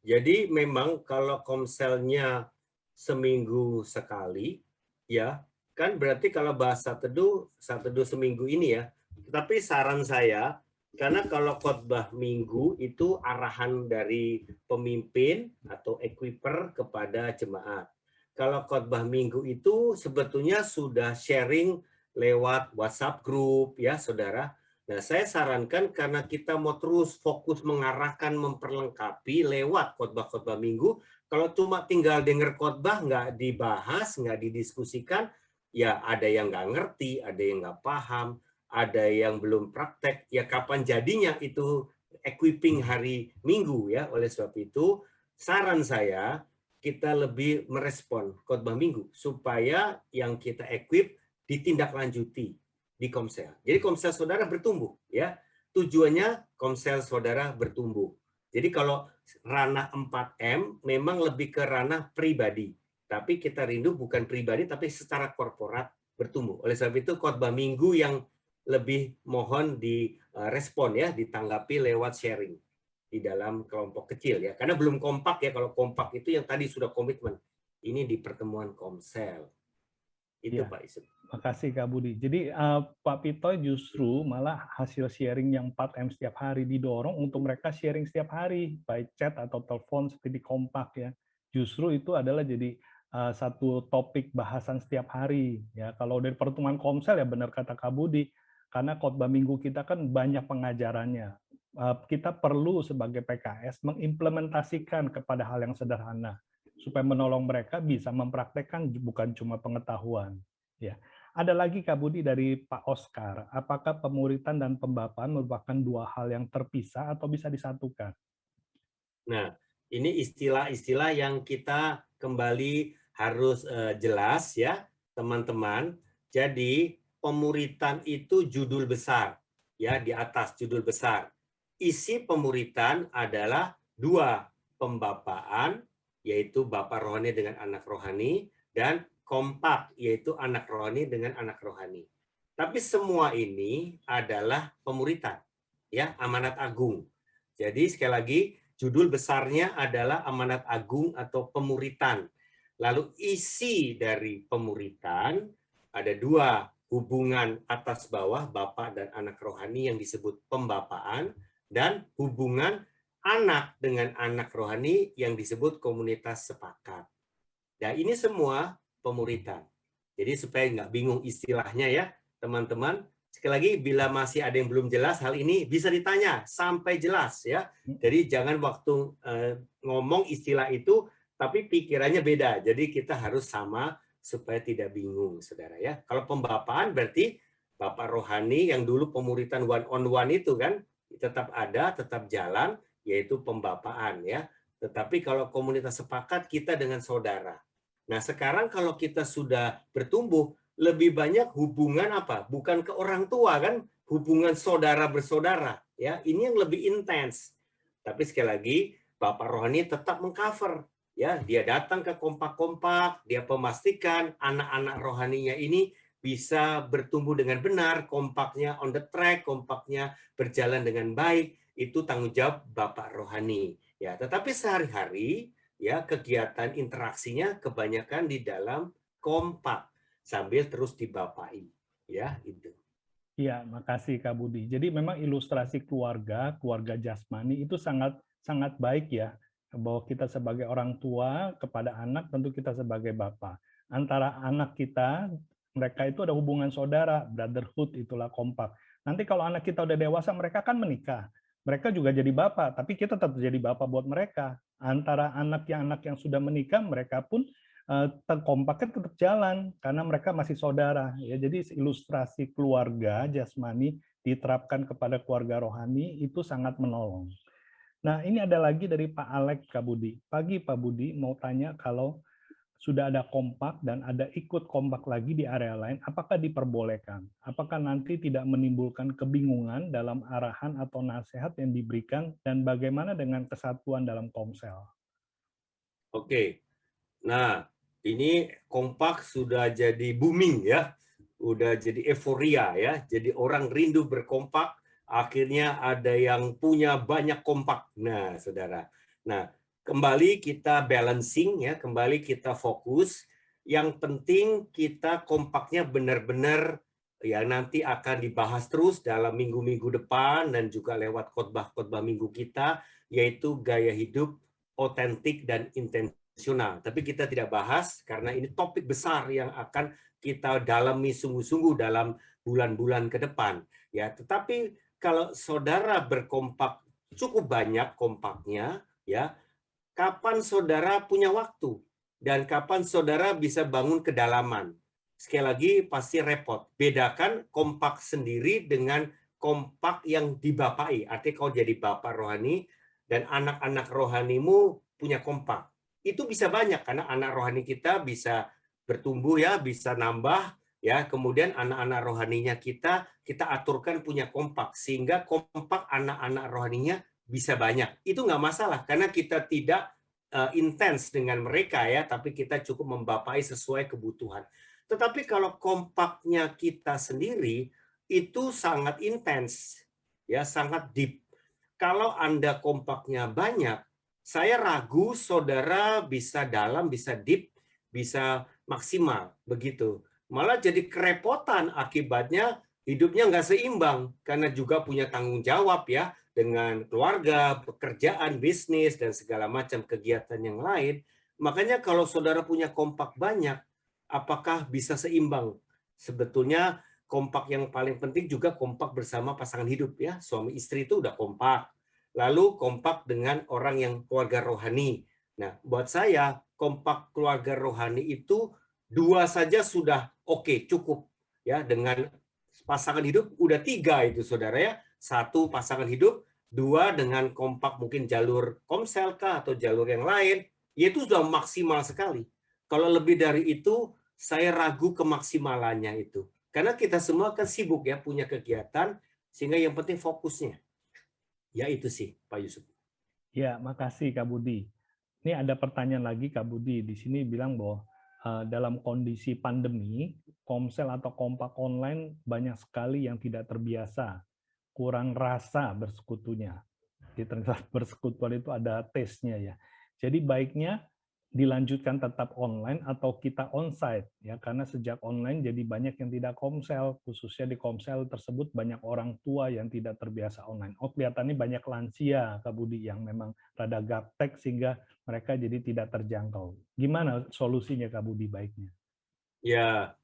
Jadi memang kalau Komselnya seminggu sekali, ya kan berarti kalau bahas saat teduh seminggu ini ya. Tapi saran saya, karena kalau khotbah minggu itu arahan dari pemimpin atau equiper kepada jemaat. Kalau khotbah minggu itu sebetulnya sudah sharing lewat WhatsApp group ya, Saudara. Nah, saya sarankan karena kita mau terus fokus mengarahkan, memperlengkapi lewat khotbah-khotbah minggu, kalau cuma tinggal dengar khotbah, nggak dibahas, nggak didiskusikan, ya ada yang nggak ngerti, ada yang nggak paham, ada yang belum praktek, ya kapan jadinya itu equipping hari minggu ya. Oleh sebab itu, saran saya, kita lebih merespon khotbah minggu, supaya yang kita equip ditindaklanjuti di Komsel. Jadi Komsel saudara bertumbuh ya. Tujuannya Komsel saudara bertumbuh. Jadi kalau ranah 4M memang lebih ke ranah pribadi. Tapi kita rindu bukan pribadi tapi secara korporat bertumbuh. Oleh sebab itu khotbah minggu yang lebih mohon direspon ya, ditanggapi lewat sharing di dalam kelompok kecil ya. Karena belum kompak ya, kalau kompak itu yang tadi sudah komitmen. Ini di pertemuan Komsel. Itu Ya. Pak Isep. Makasih Kak Budi. Jadi Pak Pitoy justru malah hasil sharing yang 4M setiap hari didorong untuk mereka sharing setiap hari by chat atau telepon seperti di Kompak ya. Justru itu adalah jadi satu topik bahasan setiap hari ya. Kalau dari pertemuan Komsel ya benar kata Kak Budi, karena khotbah minggu kita kan banyak pengajarannya. Kita perlu sebagai PKS mengimplementasikan kepada hal yang sederhana supaya menolong mereka bisa mempraktekkan bukan cuma pengetahuan ya. Ada lagi Kak Budi dari Pak Oscar, apakah pemuritan dan pembapaan merupakan dua hal yang terpisah atau bisa disatukan? Nah, ini istilah-istilah yang kita kembali harus jelas ya, teman-teman. Jadi, pemuritan itu judul besar, ya, di atas judul besar. Isi pemuritan adalah dua, pembapaan, yaitu Bapak rohani dengan anak rohani, dan kompak, yaitu anak rohani dengan anak rohani. Tapi semua ini adalah pemuritan, ya, amanat agung. Jadi sekali lagi, judul besarnya adalah amanat agung atau pemuritan. Lalu isi dari pemuritan ada dua, hubungan atas bawah Bapak dan anak rohani yang disebut pembapaan, dan hubungan anak dengan anak rohani yang disebut komunitas sepakat. Nah, ini semua pemuritan. Jadi supaya nggak bingung istilahnya ya, teman-teman. Sekali lagi, bila masih ada yang belum jelas hal ini, bisa ditanya sampai jelas ya. Jadi jangan waktu ngomong istilah itu, tapi pikirannya beda. Jadi kita harus sama supaya tidak bingung, saudara ya. Kalau pembapaan berarti Bapak rohani yang dulu pemuritan one on one itu kan tetap ada, tetap jalan, yaitu pembapaan ya. Tetapi kalau komunitas sepakat kita dengan saudara. Nah, sekarang kalau kita sudah bertumbuh, lebih banyak hubungan apa? Bukan ke orang tua kan, hubungan saudara bersaudara ya. Ini yang lebih intens. Tapi sekali lagi Bapak rohani tetap mengcover ya, dia datang ke kompak-kompak, dia memastikan anak-anak rohaninya ini bisa bertumbuh dengan benar, kompaknya on the track, kompaknya berjalan dengan baik, itu tanggung jawab Bapak rohani. Ya, tetapi sehari-hari ya kegiatan interaksinya kebanyakan di dalam kompak sambil terus dibapai. Ya, itu. Iya, makasih Kak Budi. Jadi memang ilustrasi keluarga, keluarga jasmani itu sangat sangat baik ya, bahwa kita sebagai orang tua kepada anak, tentu kita sebagai bapak. Antara anak kita, mereka itu ada hubungan saudara, brotherhood, itulah kompak. Nanti kalau anak kita udah dewasa, mereka kan menikah. Mereka juga jadi bapak, tapi kita tetap jadi bapak buat mereka. Antara anak yang sudah menikah, mereka pun kompaknya tetap jalan karena mereka masih saudara ya. Jadi ilustrasi keluarga jasmani diterapkan kepada keluarga rohani itu sangat menolong. Nah, ini ada lagi dari Pak Alex Kak Budi. Pagi Pak Budi mau tanya, kalau sudah ada kompak dan ada ikut kompak lagi di area lain, apakah diperbolehkan? Apakah nanti tidak menimbulkan kebingungan dalam arahan atau nasihat yang diberikan, dan bagaimana dengan kesatuan dalam komsel? Oke. Nah, ini kompak sudah jadi booming ya. Udah jadi euforia ya. Jadi orang rindu berkompak, akhirnya ada yang punya banyak kompak. Nah, saudara. Nah, kembali kita balancing ya, kembali kita fokus. Yang penting kita kompaknya benar-benar ya, nanti akan dibahas terus dalam minggu-minggu depan dan juga lewat khotbah-khotbah minggu kita, yaitu gaya hidup otentik dan intensional. Tapi kita tidak bahas karena ini topik besar yang akan kita dalami sungguh-sungguh dalam bulan-bulan ke depan. Ya, tetapi kalau saudara berkompak cukup banyak kompaknya, ya, kapan saudara punya waktu dan kapan saudara bisa bangun kedalaman. Sekali lagi pasti repot. Bedakan kompak sendiri dengan kompak yang dibapai. Artinya kau jadi bapak rohani dan anak-anak rohanimu punya kompak. Itu bisa banyak karena anak rohani kita bisa bertumbuh ya, bisa nambah ya. Kemudian anak-anak rohaninya kita aturkan punya kompak sehingga kompak anak-anak rohaninya bisa banyak. Itu nggak masalah karena kita tidak intens dengan mereka ya, tapi kita cukup membapai sesuai kebutuhan. Tetapi kalau kompaknya kita sendiri itu sangat intens ya, sangat deep. Kalau Anda kompaknya banyak, saya ragu saudara bisa dalam, bisa deep, bisa maksimal begitu. Malah jadi kerepotan, akibatnya hidupnya nggak seimbang karena juga punya tanggung jawab ya dengan keluarga, pekerjaan, bisnis, dan segala macam kegiatan yang lain. Makanya kalau saudara punya kompak banyak, apakah bisa seimbang? Sebetulnya kompak yang paling penting juga kompak bersama pasangan hidup ya. Suami istri itu udah kompak. Lalu kompak dengan orang yang keluarga rohani. Nah, buat saya kompak keluarga rohani itu 2 saja sudah oke, cukup. Ya, dengan pasangan hidup udah 3 itu saudara ya. 1 pasangan hidup, 2 dengan kompak mungkin jalur komsel kah atau jalur yang lain, ya itu sudah maksimal sekali. Kalau lebih dari itu, saya ragu kemaksimalannya itu. Karena kita semua kan sibuk ya, punya kegiatan, sehingga yang penting fokusnya. Ya itu sih, Pak Yusuf. Ya, makasih Kak Budi. Ini ada pertanyaan lagi Kak Budi. Di sini bilang bahwa dalam kondisi pandemi, komsel atau kompak online banyak sekali yang tidak terbiasa, kurang rasa bersekutunya. Di ternyata persekutuan itu ada tesnya ya. Jadi baiknya dilanjutkan tetap online atau kita onsite ya, karena sejak online jadi banyak yang tidak komsel, khususnya di komsel tersebut banyak orang tua yang tidak terbiasa online. Oh, kelihatannya banyak lansia Kak Budi yang memang rada gaptek sehingga mereka jadi tidak terjangkau. Gimana solusinya Kak Budi baiknya? Ya,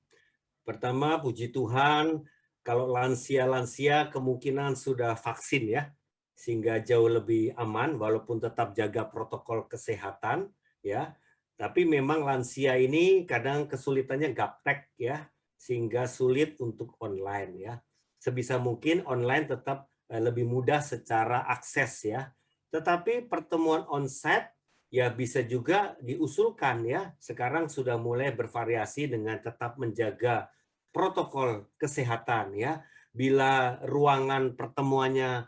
pertama puji Tuhan kalau lansia-lansia kemungkinan sudah vaksin ya, sehingga jauh lebih aman walaupun tetap jaga protokol kesehatan ya. Tapi memang lansia ini kadang kesulitannya gaptek ya, sehingga sulit untuk online ya. Sebisa mungkin online tetap lebih mudah secara akses ya. Tetapi pertemuan onsite ya bisa juga diusulkan ya. Sekarang sudah mulai bervariasi dengan tetap menjaga protokol kesehatan ya. Bila ruangan pertemuannya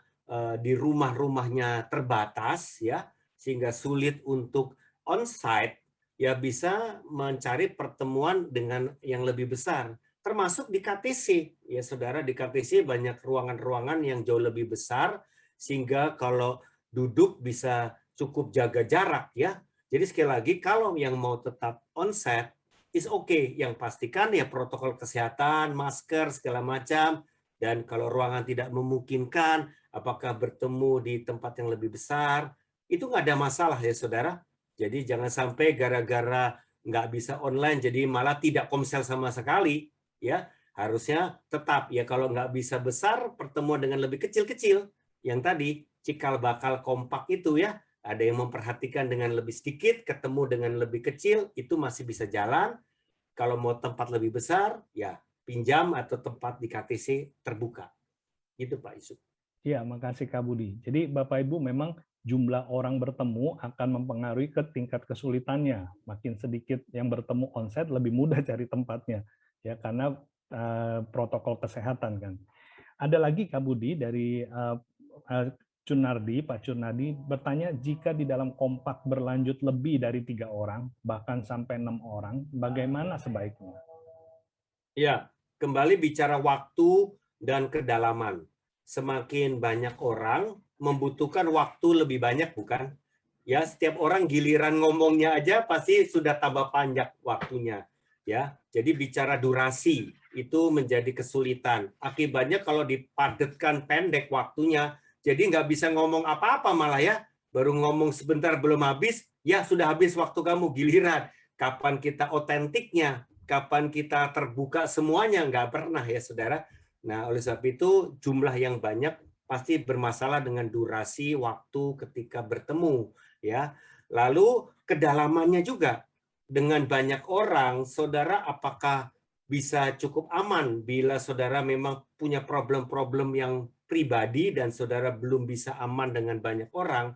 di rumah-rumahnya terbatas ya, sehingga sulit untuk onsite, ya bisa mencari pertemuan dengan yang lebih besar, termasuk di KTC. Ya, saudara, di KTC banyak ruangan-ruangan yang jauh lebih besar, sehingga kalau duduk bisa cukup jaga jarak ya. Jadi sekali lagi, kalau yang mau tetap onsite, is okay. Yang pastikan ya protokol kesehatan, masker, segala macam. Dan kalau ruangan tidak memungkinkan, apakah bertemu di tempat yang lebih besar, itu nggak ada masalah ya saudara. Jadi jangan sampai gara-gara nggak bisa online jadi malah tidak komsel sama sekali ya. Harusnya tetap ya, kalau nggak bisa besar, pertemuan dengan lebih kecil-kecil. Yang tadi cikal bakal kompak itu ya, ada yang memperhatikan dengan lebih sedikit, ketemu dengan lebih kecil, itu masih bisa jalan. Kalau mau tempat lebih besar, ya pinjam atau tempat di KTC terbuka. Gitu Pak Yusuf. Iya, makasih Kak Budi. Jadi Bapak Ibu memang jumlah orang bertemu akan mempengaruhi ke tingkat kesulitannya. Makin sedikit yang bertemu onsite, lebih mudah cari tempatnya. Ya, karena protokol kesehatan kan. Ada lagi Kak Budi dari Pak Cunardi bertanya, jika di dalam kompak berlanjut lebih dari 3 orang, bahkan sampai 6 orang, bagaimana sebaiknya? Ya, kembali bicara waktu dan kedalaman. Semakin banyak orang membutuhkan waktu lebih banyak, bukan? Ya, setiap orang giliran ngomongnya aja pasti sudah tambah panjang waktunya. Ya, jadi bicara durasi itu menjadi kesulitan. Akibatnya kalau dipadatkan pendek waktunya, jadi nggak bisa ngomong apa-apa malah ya. Baru ngomong sebentar belum habis, ya sudah habis waktu kamu, giliran. Kapan kita otentiknya? Kapan kita terbuka semuanya? Nggak pernah ya saudara. Nah, oleh sebab itu jumlah yang banyak pasti bermasalah dengan durasi waktu ketika bertemu ya. Lalu kedalamannya juga. Dengan banyak orang, saudara apakah bisa cukup aman bila saudara memang punya problem-problem yang pribadi dan saudara belum bisa aman dengan banyak orang,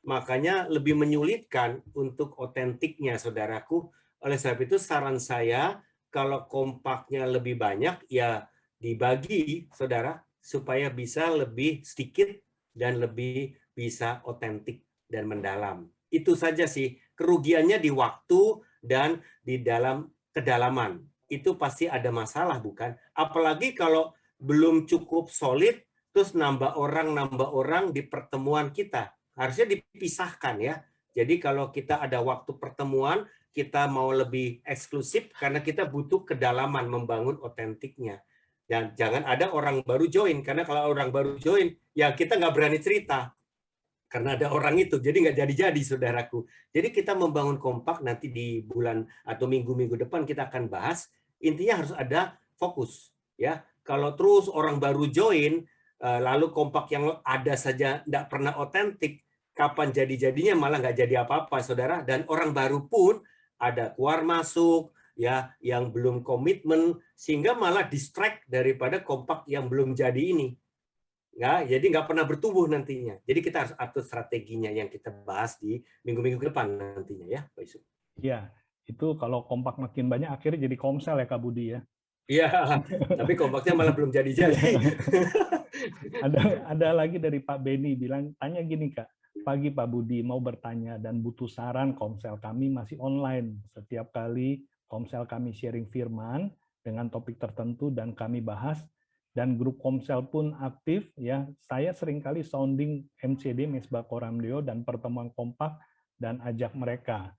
makanya lebih menyulitkan untuk otentiknya saudaraku. Oleh sebab itu saran saya, kalau kompaknya lebih banyak ya dibagi saudara, supaya bisa lebih sedikit dan lebih bisa otentik dan mendalam. Itu saja sih, kerugiannya di waktu dan di dalam kedalaman. Itu pasti ada masalah, bukan? Apalagi kalau belum cukup solid, terus nambah orang di pertemuan kita. Harusnya dipisahkan ya. Jadi kalau kita ada waktu pertemuan, kita mau lebih eksklusif karena kita butuh kedalaman membangun otentiknya. Dan jangan ada orang baru join, karena kalau orang baru join, ya kita nggak berani cerita. Karena ada orang itu, jadi nggak jadi-jadi saudaraku. Jadi kita membangun kompak nanti di bulan atau minggu-minggu depan kita akan bahas. Intinya harus ada fokus. Ya, kalau terus orang baru join, lalu kompak yang ada saja nggak pernah otentik, kapan jadi-jadinya malah nggak jadi apa-apa saudara. Dan orang baru pun ada keluar masuk, ya yang belum komitmen, sehingga malah distract daripada kompak yang belum jadi ini. Nggak, jadi nggak pernah bertumbuh nantinya. Jadi kita harus atur strateginya yang kita bahas di minggu-minggu ke depan nantinya ya, Pak Yusuf. Iya, itu kalau kompak makin banyak akhirnya jadi komsel ya Kak Budi ya. Iya, tapi kompaknya malah belum jadi-jadi. Ada lagi dari Pak Beni bilang, tanya gini Kak, pagi Pak Budi mau bertanya dan butuh saran, komsel kami masih online. Setiap kali komsel kami sharing firman dengan topik tertentu dan kami bahas, dan grup komsel pun aktif, ya. Saya seringkali sounding MCD, Mesbah Koramdeo, dan pertemuan kompak dan ajak mereka.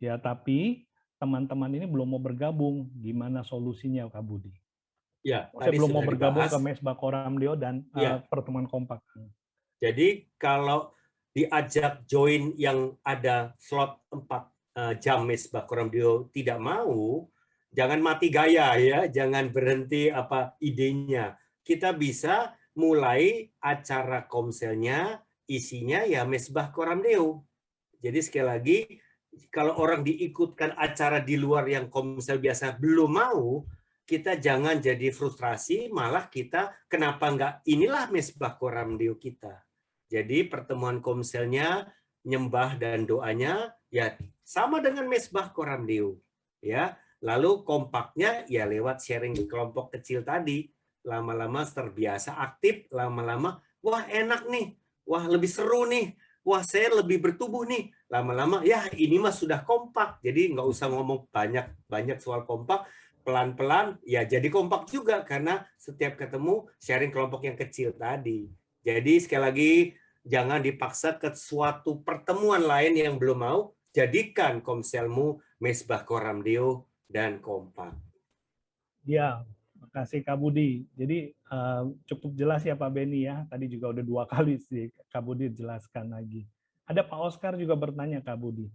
Ya, tapi teman-teman ini belum mau bergabung. Gimana solusinya Kak Budi? Ya, Saya tadi belum mau sudah bergabung dibahas. ke Mesbah Koramdeo dan Ya. pertemuan kompak. Jadi kalau diajak join yang ada slot 4 jam Mesbah Koramdeo tidak mau, jangan mati gaya ya, jangan berhenti apa idenya. Kita bisa mulai acara komselnya, isinya ya Mesbah Koramdeo. Jadi sekali lagi, kalau orang diikutkan acara di luar yang komsel biasa belum mau, kita jangan jadi frustrasi, malah kita kenapa nggak inilah mesbah Koramdeo kita. Jadi pertemuan komselnya, nyembah dan doanya ya sama dengan mesbah Koramdeo, ya. Lalu kompaknya ya lewat sharing di kelompok kecil tadi, lama-lama terbiasa aktif, lama-lama wah enak nih, wah lebih seru nih, wah saya lebih bertumbuh nih, lama-lama ya ini mah sudah kompak, jadi nggak usah ngomong banyak soal kompak, pelan-pelan ya jadi kompak juga karena setiap ketemu sharing kelompok yang kecil tadi. Jadi sekali lagi jangan dipaksa ke suatu pertemuan lain yang belum mau, jadikan komselmu mesbah Koramdeo dan kompak. Ya, makasih Kak Budi. Jadi cukup jelas ya Pak Beni ya. Tadi juga udah 2 kali sih Kak Budi jelaskan lagi. Ada Pak Oscar juga bertanya Kak Budi.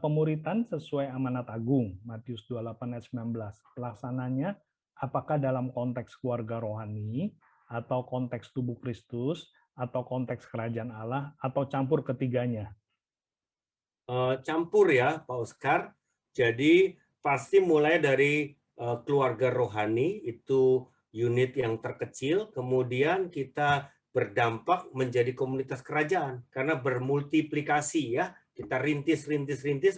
Pemuritan sesuai amanat agung, Matius 28 ayat 19. Pelaksananya apakah dalam konteks keluarga rohani, atau konteks tubuh Kristus, atau konteks kerajaan Allah, atau campur ketiganya? Campur ya Pak Oscar. Jadi pasti mulai dari keluarga rohani, itu unit yang terkecil, kemudian kita berdampak menjadi komunitas kerajaan karena bermultiplikasi ya. Kita rintis,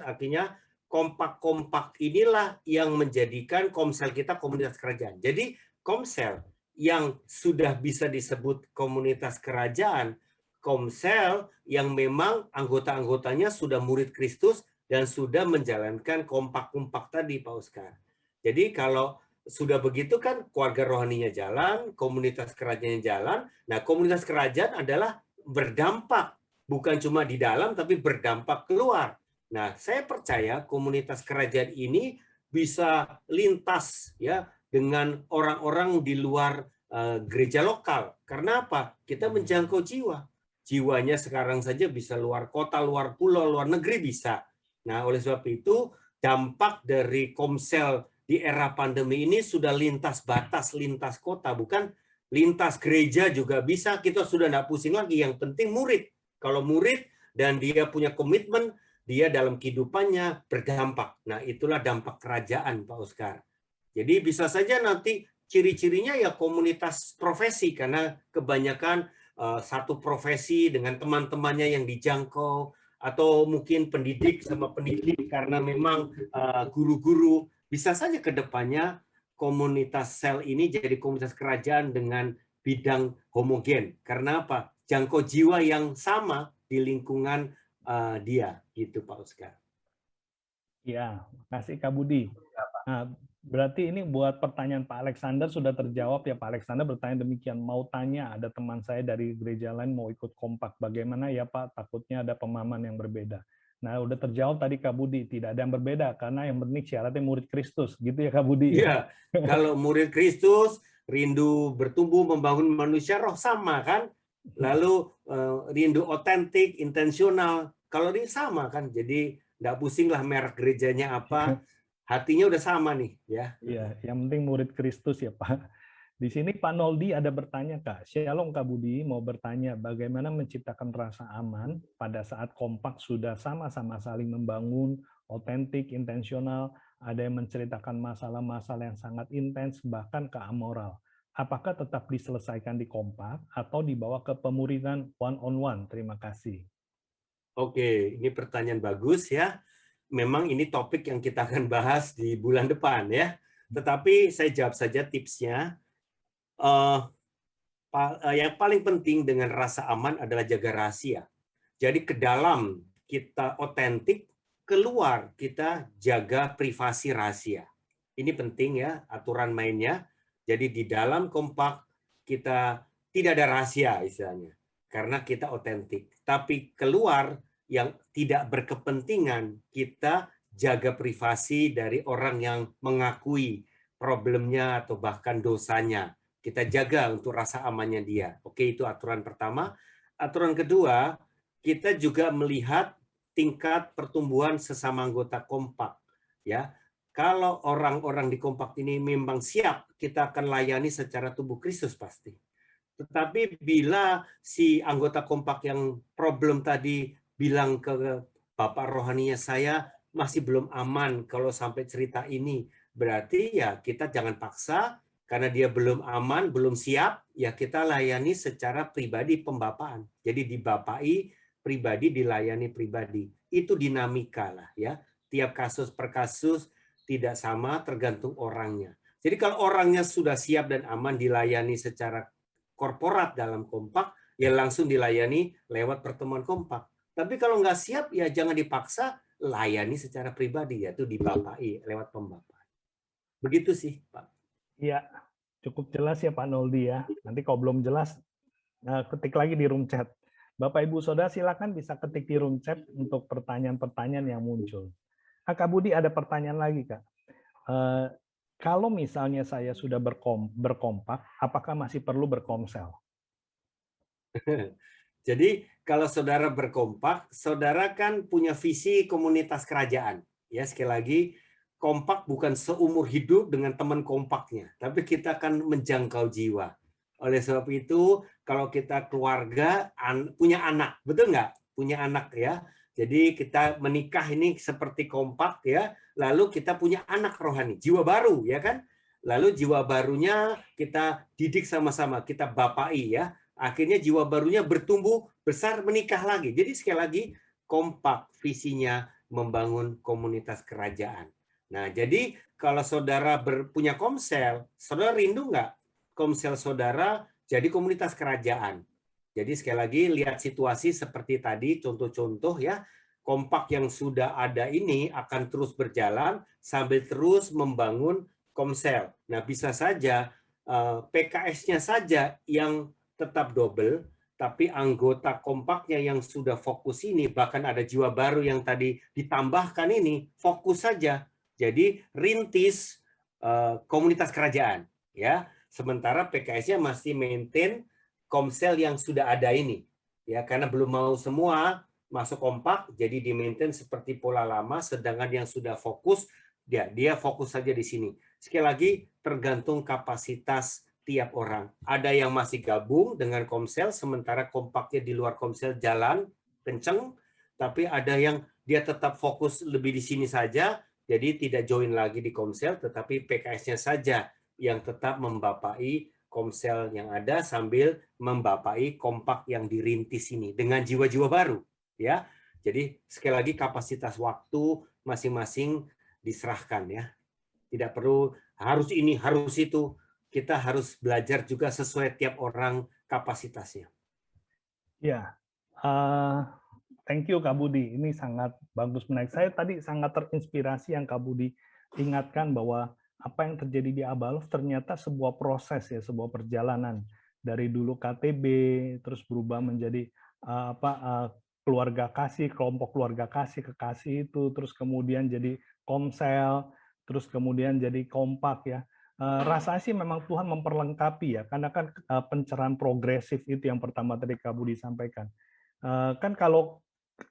akhirnya kompak-kompak inilah yang menjadikan komsel kita komunitas kerajaan. Jadi komsel yang sudah bisa disebut komunitas kerajaan, komsel yang memang anggota-anggotanya sudah murid Kristus dan sudah menjalankan kompak-kompak tadi Pak Oscar. Jadi kalau sudah begitu kan keluarga rohaninya jalan, komunitas kerajaannya jalan. Nah, komunitas kerajaan adalah berdampak, bukan cuma di dalam tapi berdampak keluar. Nah, saya percaya komunitas kerajaan ini bisa lintas ya dengan orang-orang di luar gereja lokal. Karena apa? Kita menjangkau jiwa. Jiwanya sekarang saja bisa luar kota, luar pulau, luar negeri bisa. Nah, oleh sebab itu dampak dari komsel di era pandemi ini sudah lintas batas, lintas kota, bukan lintas gereja juga bisa. Kita sudah tidak pusing lagi. Yang penting murid. Kalau murid dan dia punya komitmen, dia dalam kehidupannya berdampak. Nah, itulah dampak kerajaan, Pak Oscar. Jadi bisa saja nanti ciri-cirinya ya komunitas profesi, karena kebanyakan satu profesi dengan teman-temannya yang dijangkau, atau mungkin pendidik sama pendidik karena memang guru-guru. Bisa saja ke depannya komunitas sel ini jadi komunitas kerajaan dengan bidang homogen. Karena apa? Jangkau jiwa yang sama di lingkungan dia, gitu Pak Oscar. Ya, makasih Kak Budi. Nah, berarti ini buat pertanyaan Pak Alexander sudah terjawab ya. Pak Alexander bertanya demikian, mau tanya ada teman saya dari gereja lain mau ikut kompak, bagaimana ya Pak? Takutnya ada pemahaman yang berbeda. Nah, udah terjawab tadi Kak Budi, tidak ada yang berbeda karena yang penting syaratnya murid Kristus, gitu ya Kak Budi. Iya, kalau murid Kristus rindu bertumbuh membangun manusia roh sama kan? Lalu rindu otentik, intensional, kalau ini sama kan? Jadi nggak pusing lah merek gerejanya apa, hatinya udah sama nih ya. Iya, yang penting murid Kristus ya Pak. Di sini Pak Noldi ada bertanya Kak, Shalom Kak Budi, mau bertanya bagaimana menciptakan rasa aman pada saat kompak sudah sama-sama saling membangun, otentik, intensional, ada yang menceritakan masalah-masalah yang sangat intens, bahkan ke amoral. Apakah tetap diselesaikan di kompak atau dibawa ke pemuridan one-on-one? Terima kasih. Oke, ini pertanyaan bagus ya. Memang ini topik yang kita akan bahas di bulan depan ya. Tetapi saya jawab saja tipsnya. Yang paling penting dengan rasa aman adalah jaga rahasia. Jadi ke dalam kita otentik, keluar kita jaga privasi rahasia. Ini penting ya aturan mainnya. Jadi di dalam kompak kita tidak ada rahasia istilahnya. Karena kita otentik. Tapi keluar yang tidak berkepentingan, kita jaga privasi dari orang yang mengakui problemnya atau bahkan dosanya. Kita jaga untuk rasa amannya dia. Oke, itu aturan pertama. Aturan kedua, kita juga melihat tingkat pertumbuhan sesama anggota kompak. Ya, kalau orang-orang di kompak ini memang siap, kita akan layani secara tubuh Kristus pasti. Tetapi bila si anggota kompak yang problem tadi bilang ke bapak rohaninya saya masih belum aman kalau sampai cerita ini. Berarti ya kita jangan paksa, karena dia belum aman, belum siap, ya kita layani secara pribadi pembapaan. Jadi dibapai pribadi, dilayani pribadi. Itu dinamika lah ya. Tiap kasus per kasus tidak sama, tergantung orangnya. Jadi kalau orangnya sudah siap dan aman dilayani secara korporat dalam kompak, ya langsung dilayani lewat pertemuan kompak. Tapi kalau nggak siap, ya jangan dipaksa, layani secara pribadi, yaitu dibapai lewat pembapaan. Begitu sih, Pak. Iya, cukup jelas ya Pak Noldi ya. Nanti kalau belum jelas, ketik lagi di room chat. Bapak Ibu Saudara silakan bisa ketik di room chat untuk pertanyaan-pertanyaan yang muncul. Kak Budi ada pertanyaan lagi Kak. Kalau misalnya saya sudah berkompak, apakah masih perlu berkomsel? Jadi kalau saudara berkompak, saudara kan punya visi komunitas kerajaan. Ya, sekali lagi, kompak bukan seumur hidup dengan teman kompaknya, tapi kita akan menjangkau jiwa. Oleh sebab itu, kalau kita keluarga punya anak, betul nggak? Punya anak ya. Jadi kita menikah ini seperti kompak ya. Lalu kita punya anak rohani, jiwa baru ya kan? Lalu jiwa barunya kita didik sama-sama, kita bapai ya. Akhirnya jiwa barunya bertumbuh besar, menikah lagi. Jadi sekali lagi kompak visinya membangun komunitas kerajaan. Nah, jadi kalau saudara punya komsel, saudara rindu nggak komsel saudara jadi komunitas kerajaan? Jadi sekali lagi lihat situasi seperti tadi, contoh-contoh ya, kompak yang sudah ada ini akan terus berjalan sambil terus membangun komsel. Nah, bisa saja PKS-nya saja yang tetap double, tapi anggota kompaknya yang sudah fokus ini, bahkan ada jiwa baru yang tadi ditambahkan ini, fokus saja. Jadi rintis komunitas kerajaan. Ya, sementara PKS-nya masih maintain komsel yang sudah ada ini. Ya, karena belum mau semua masuk kompak, jadi di-maintain seperti pola lama, sedangkan yang sudah fokus, dia fokus saja di sini. Sekali lagi, tergantung kapasitas tiap orang. Ada yang masih gabung dengan komsel, sementara kompaknya di luar komsel jalan, kenceng, tapi ada yang dia tetap fokus lebih di sini saja, jadi tidak join lagi di komsel, tetapi PKS-nya saja yang tetap membapai komsel yang ada sambil membapai kompak yang dirintis ini dengan jiwa-jiwa baru. Ya, jadi sekali lagi kapasitas waktu masing-masing diserahkan ya. Tidak perlu harus ini, harus itu. Kita harus belajar juga sesuai tiap orang kapasitasnya. Ya, thank you Kak Budi. Ini sangat bagus menarik. Saya tadi sangat terinspirasi yang Kak Budi ingatkan bahwa apa yang terjadi di Abalov ternyata sebuah proses ya, sebuah perjalanan dari dulu KTB terus berubah menjadi keluarga kasih, kelompok keluarga kasih kekasih itu, terus kemudian jadi komsel, terus kemudian jadi kompak ya. Rasanya sih memang Tuhan memperlengkapi ya, karena kan pencerahan progresif itu yang pertama tadi Kak Budi sampaikan. Kan kalau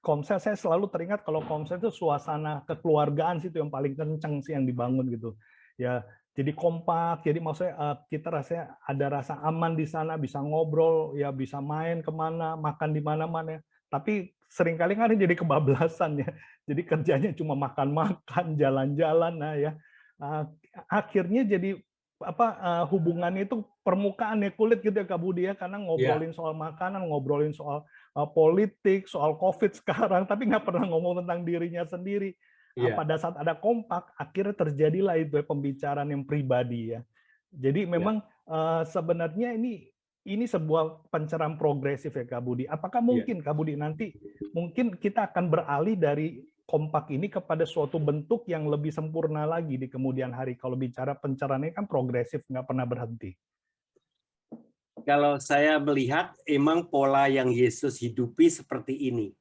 komsel, saya selalu teringat kalau komsel itu suasana kekeluargaan sih itu yang paling kenceng sih yang dibangun gitu. Ya, jadi kompak, jadi maksudnya kita rasanya ada rasa aman di sana, bisa ngobrol, ya bisa main kemana, makan di mana-mana. Tapi seringkali kan jadi kebablasan ya. Jadi kerjanya cuma makan-makan, jalan-jalan, nah ya. Akhirnya jadi hubungannya itu permukaannya kulit gitu ya Kak Budi ya, karena ngobrolin soal makanan, ngobrolin soal politik, soal COVID sekarang, tapi nggak pernah ngomong tentang dirinya sendiri. Pada saat ada kompak, akhirnya terjadilah itu pembicaraan yang pribadi ya. Jadi memang sebenarnya ini sebuah pencerahan progresif ya Kak Budi. Apakah mungkin Kak Budi nanti mungkin kita akan beralih dari kompak ini kepada suatu bentuk yang lebih sempurna lagi di kemudian hari? Kalau bicara pencerahan ini kan progresif, nggak pernah berhenti. Kalau saya melihat emang pola yang Yesus hidupi seperti ini.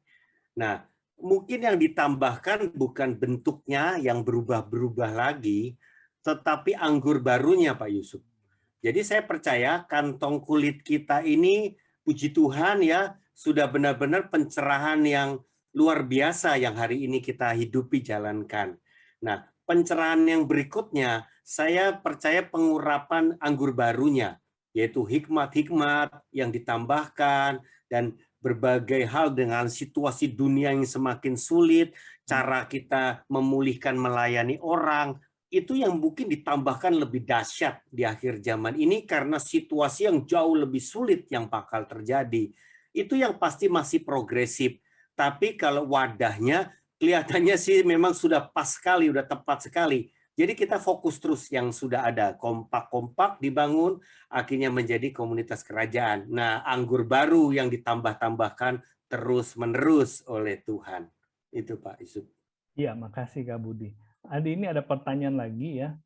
Nah, mungkin yang ditambahkan bukan bentuknya yang berubah-berubah lagi, tetapi anggur barunya Pak Yusuf. Jadi saya percaya kantong kulit kita ini, puji Tuhan ya, sudah benar-benar pencerahan yang luar biasa yang hari ini kita hidupi jalankan. Nah, pencerahan yang berikutnya, saya percaya pengurapan anggur barunya, yaitu hikmat-hikmat yang ditambahkan, dan berbagai hal dengan situasi dunia yang semakin sulit, cara kita memulihkan melayani orang, itu yang mungkin ditambahkan lebih dahsyat di akhir zaman ini karena situasi yang jauh lebih sulit yang bakal terjadi. Itu yang pasti masih progresif. Tapi kalau wadahnya kelihatannya sih memang sudah pas sekali, sudah tepat sekali. Jadi kita fokus terus yang sudah ada, kompak-kompak dibangun, akhirnya menjadi komunitas kerajaan. Nah, anggur baru yang ditambah-tambahkan terus-menerus oleh Tuhan. Itu Pak Yusuf. Iya, makasih Kak Budi. Adi, ini ada pertanyaan lagi ya.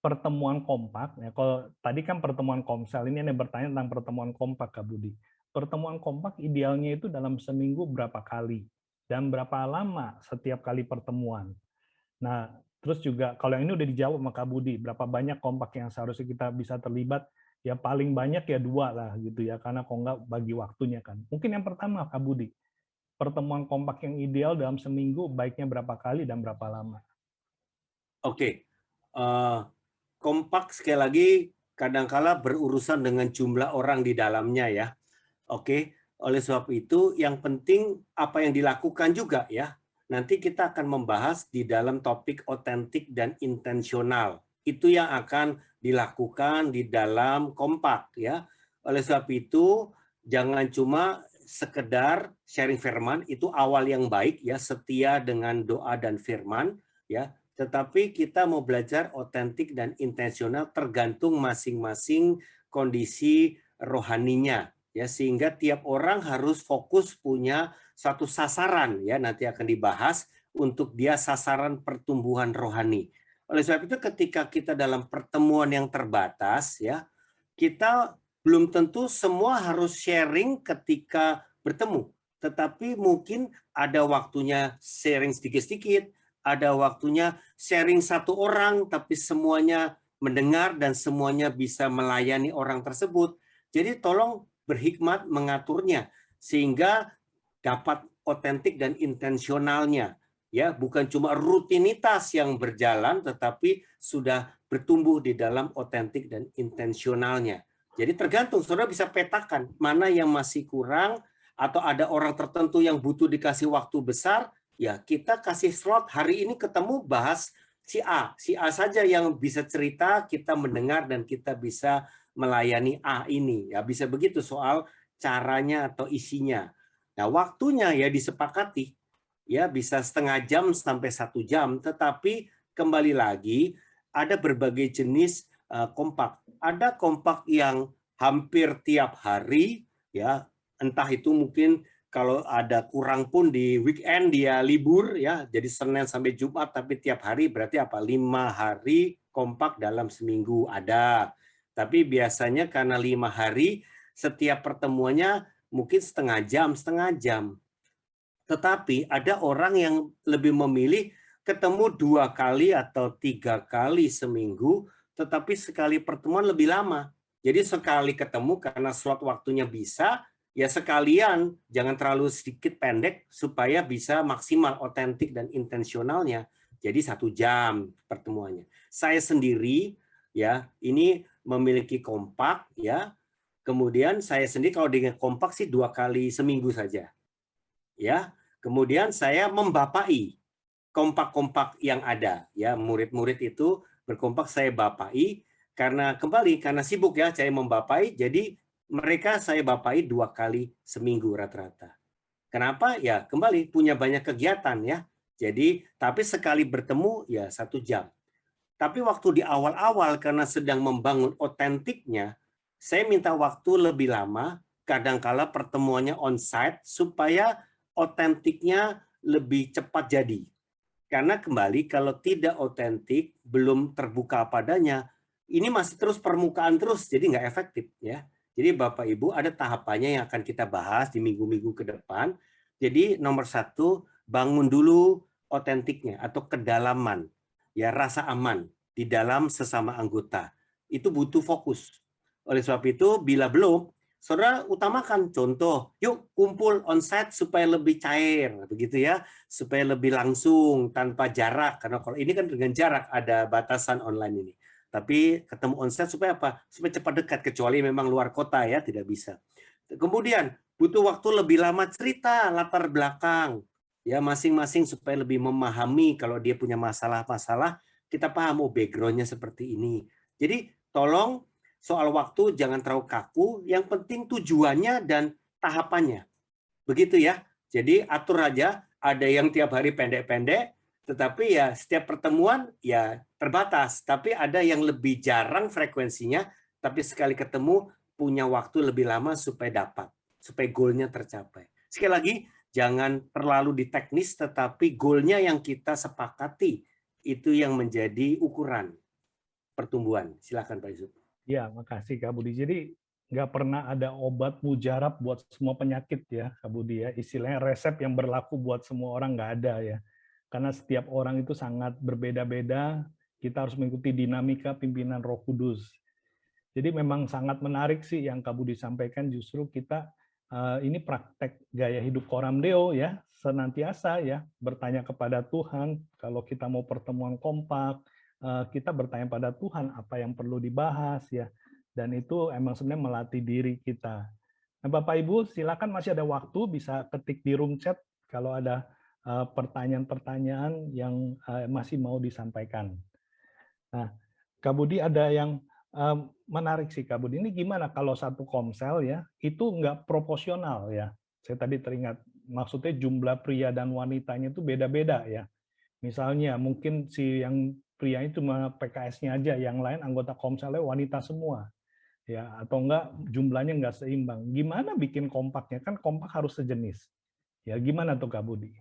Pertemuan kompak, ya kalau tadi kan pertemuan komsel, ini ada bertanya tentang pertemuan kompak Kak Budi. Pertemuan kompak idealnya itu dalam seminggu berapa kali? Dan berapa lama setiap kali pertemuan? Nah, terus juga kalau yang ini udah dijawab sama Kak Budi, berapa banyak kompak yang seharusnya kita bisa terlibat? Ya paling banyak ya 2 lah gitu ya, karena kok nggak bagi waktunya kan. Mungkin yang pertama Kak Budi, pertemuan kompak yang ideal dalam seminggu baiknya berapa kali dan berapa lama? Oke. Kompak sekali lagi kadangkala berurusan dengan jumlah orang di dalamnya ya. Oke, oleh sebab itu yang penting apa yang dilakukan juga ya. Nanti kita akan membahas di dalam topik otentik dan intensional. Itu yang akan dilakukan di dalam kompak ya. Oleh sebab itu jangan cuma sekedar sharing firman, itu awal yang baik ya, setia dengan doa dan firman ya. Tetapi kita mau belajar otentik dan intensional tergantung masing-masing kondisi rohaninya ya, sehingga tiap orang harus fokus punya satu sasaran ya, nanti akan dibahas untuk dia sasaran pertumbuhan rohani. Oleh sebab itu ketika kita dalam pertemuan yang terbatas ya, kita belum tentu semua harus sharing ketika bertemu, tetapi mungkin ada waktunya sharing sedikit-sedikit, ada waktunya sharing satu orang, tapi semuanya mendengar dan semuanya bisa melayani orang tersebut. Jadi tolong berhikmat mengaturnya, sehingga dapat otentik dan intensionalnya. Ya, bukan cuma rutinitas yang berjalan, tetapi sudah bertumbuh di dalam otentik dan intensionalnya. Jadi tergantung, saudara bisa petakan mana yang masih kurang, atau ada orang tertentu yang butuh dikasih waktu besar, ya kita kasih slot hari ini ketemu bahas si A saja yang bisa cerita, kita mendengar dan kita bisa melayani A ini. Ya bisa begitu soal caranya atau isinya. Nah waktunya ya disepakati, ya bisa setengah jam sampai 1 jam, tetapi kembali lagi ada berbagai jenis kompak. Ada kompak yang hampir tiap hari, ya entah itu mungkin kalau ada kurang pun di weekend dia libur ya, jadi Senin sampai Jumat, tapi tiap hari berarti apa? 5 hari kompak dalam seminggu ada. Tapi biasanya karena 5 hari setiap pertemuannya mungkin setengah jam. Tetapi ada orang yang lebih memilih ketemu 2 kali atau 3 kali seminggu, tetapi sekali pertemuan lebih lama. Jadi sekali ketemu karena slot waktunya bisa, ya sekalian jangan terlalu sedikit pendek supaya bisa maksimal otentik dan intensionalnya. Jadi 1 jam pertemuannya. Saya sendiri ya ini memiliki kompak ya. Kemudian saya sendiri kalau dengan kompak sih 2 kali seminggu saja. Ya. Kemudian saya membapai kompak-kompak yang ada ya, murid-murid itu berkompak saya bapai karena sibuk ya saya membapai, jadi mereka saya bapai 2 kali seminggu rata-rata. Kenapa? Ya kembali punya banyak kegiatan ya. Jadi tapi sekali bertemu ya 1 jam. Tapi waktu di awal-awal karena sedang membangun otentiknya, saya minta waktu lebih lama, kadangkala pertemuannya on-site supaya otentiknya lebih cepat jadi. Karena kembali kalau tidak otentik, belum terbuka padanya, ini masih terus permukaan terus, jadi nggak efektif ya. Jadi Bapak Ibu ada tahapannya yang akan kita bahas di minggu-minggu ke depan. Jadi nomor 1, bangun dulu otentiknya atau kedalaman, ya rasa aman di dalam sesama anggota. Itu butuh fokus. Oleh sebab itu, bila belum, saudara utamakan contoh, yuk kumpul onsite supaya lebih cair, begitu ya, supaya lebih langsung tanpa jarak. Karena kalau ini kan dengan jarak ada batasan online ini. Tapi ketemu onsite supaya apa? Supaya cepat dekat, kecuali memang luar kota ya tidak bisa. Kemudian butuh waktu lebih lama cerita latar belakang ya masing-masing supaya lebih memahami. Kalau dia punya masalah-masalah, kita paham, oh background-nya seperti ini. Jadi tolong soal waktu jangan terlalu kaku, yang penting tujuannya dan tahapannya. Begitu ya. Jadi atur aja, ada yang tiap hari pendek-pendek, tetapi ya setiap pertemuan ya terbatas. Tapi ada yang lebih jarang frekuensinya, tapi sekali ketemu punya waktu lebih lama supaya dapat, supaya goalnya tercapai. Sekali lagi, jangan terlalu di teknis, tetapi goalnya yang kita sepakati, itu yang menjadi ukuran pertumbuhan. Silakan Pak Yusuf. Ya, makasih Kak Budi. Jadi nggak pernah ada obat mujarab buat semua penyakit ya, Kak Budi ya. Istilahnya resep yang berlaku buat semua orang nggak ada ya. Karena setiap orang itu sangat berbeda-beda, kita harus mengikuti dinamika pimpinan Roh Kudus. Jadi memang sangat menarik sih yang Kak Budi sampaikan, justru kita ini praktek gaya hidup Coram Deo ya, senantiasa ya bertanya kepada Tuhan. Kalau kita mau pertemuan kompak, kita bertanya pada Tuhan apa yang perlu dibahas ya, dan itu emang sebenarnya melatih diri kita. Nah, Bapak Ibu silakan, masih ada waktu, bisa ketik di room chat kalau ada pertanyaan-pertanyaan yang masih mau disampaikan. Nah, Kak Budi ada yang menarik sih Kak Budi. Ini gimana kalau satu komsel ya, itu nggak proporsional ya. Saya tadi teringat, maksudnya jumlah pria dan wanitanya itu beda-beda ya. Misalnya mungkin si yang pria itu cuma PKS-nya aja, yang lain anggota komselnya wanita semua. Ya, atau enggak jumlahnya enggak seimbang. Gimana bikin kompaknya? Kan kompak harus sejenis. Ya, gimana tuh Kak Budi?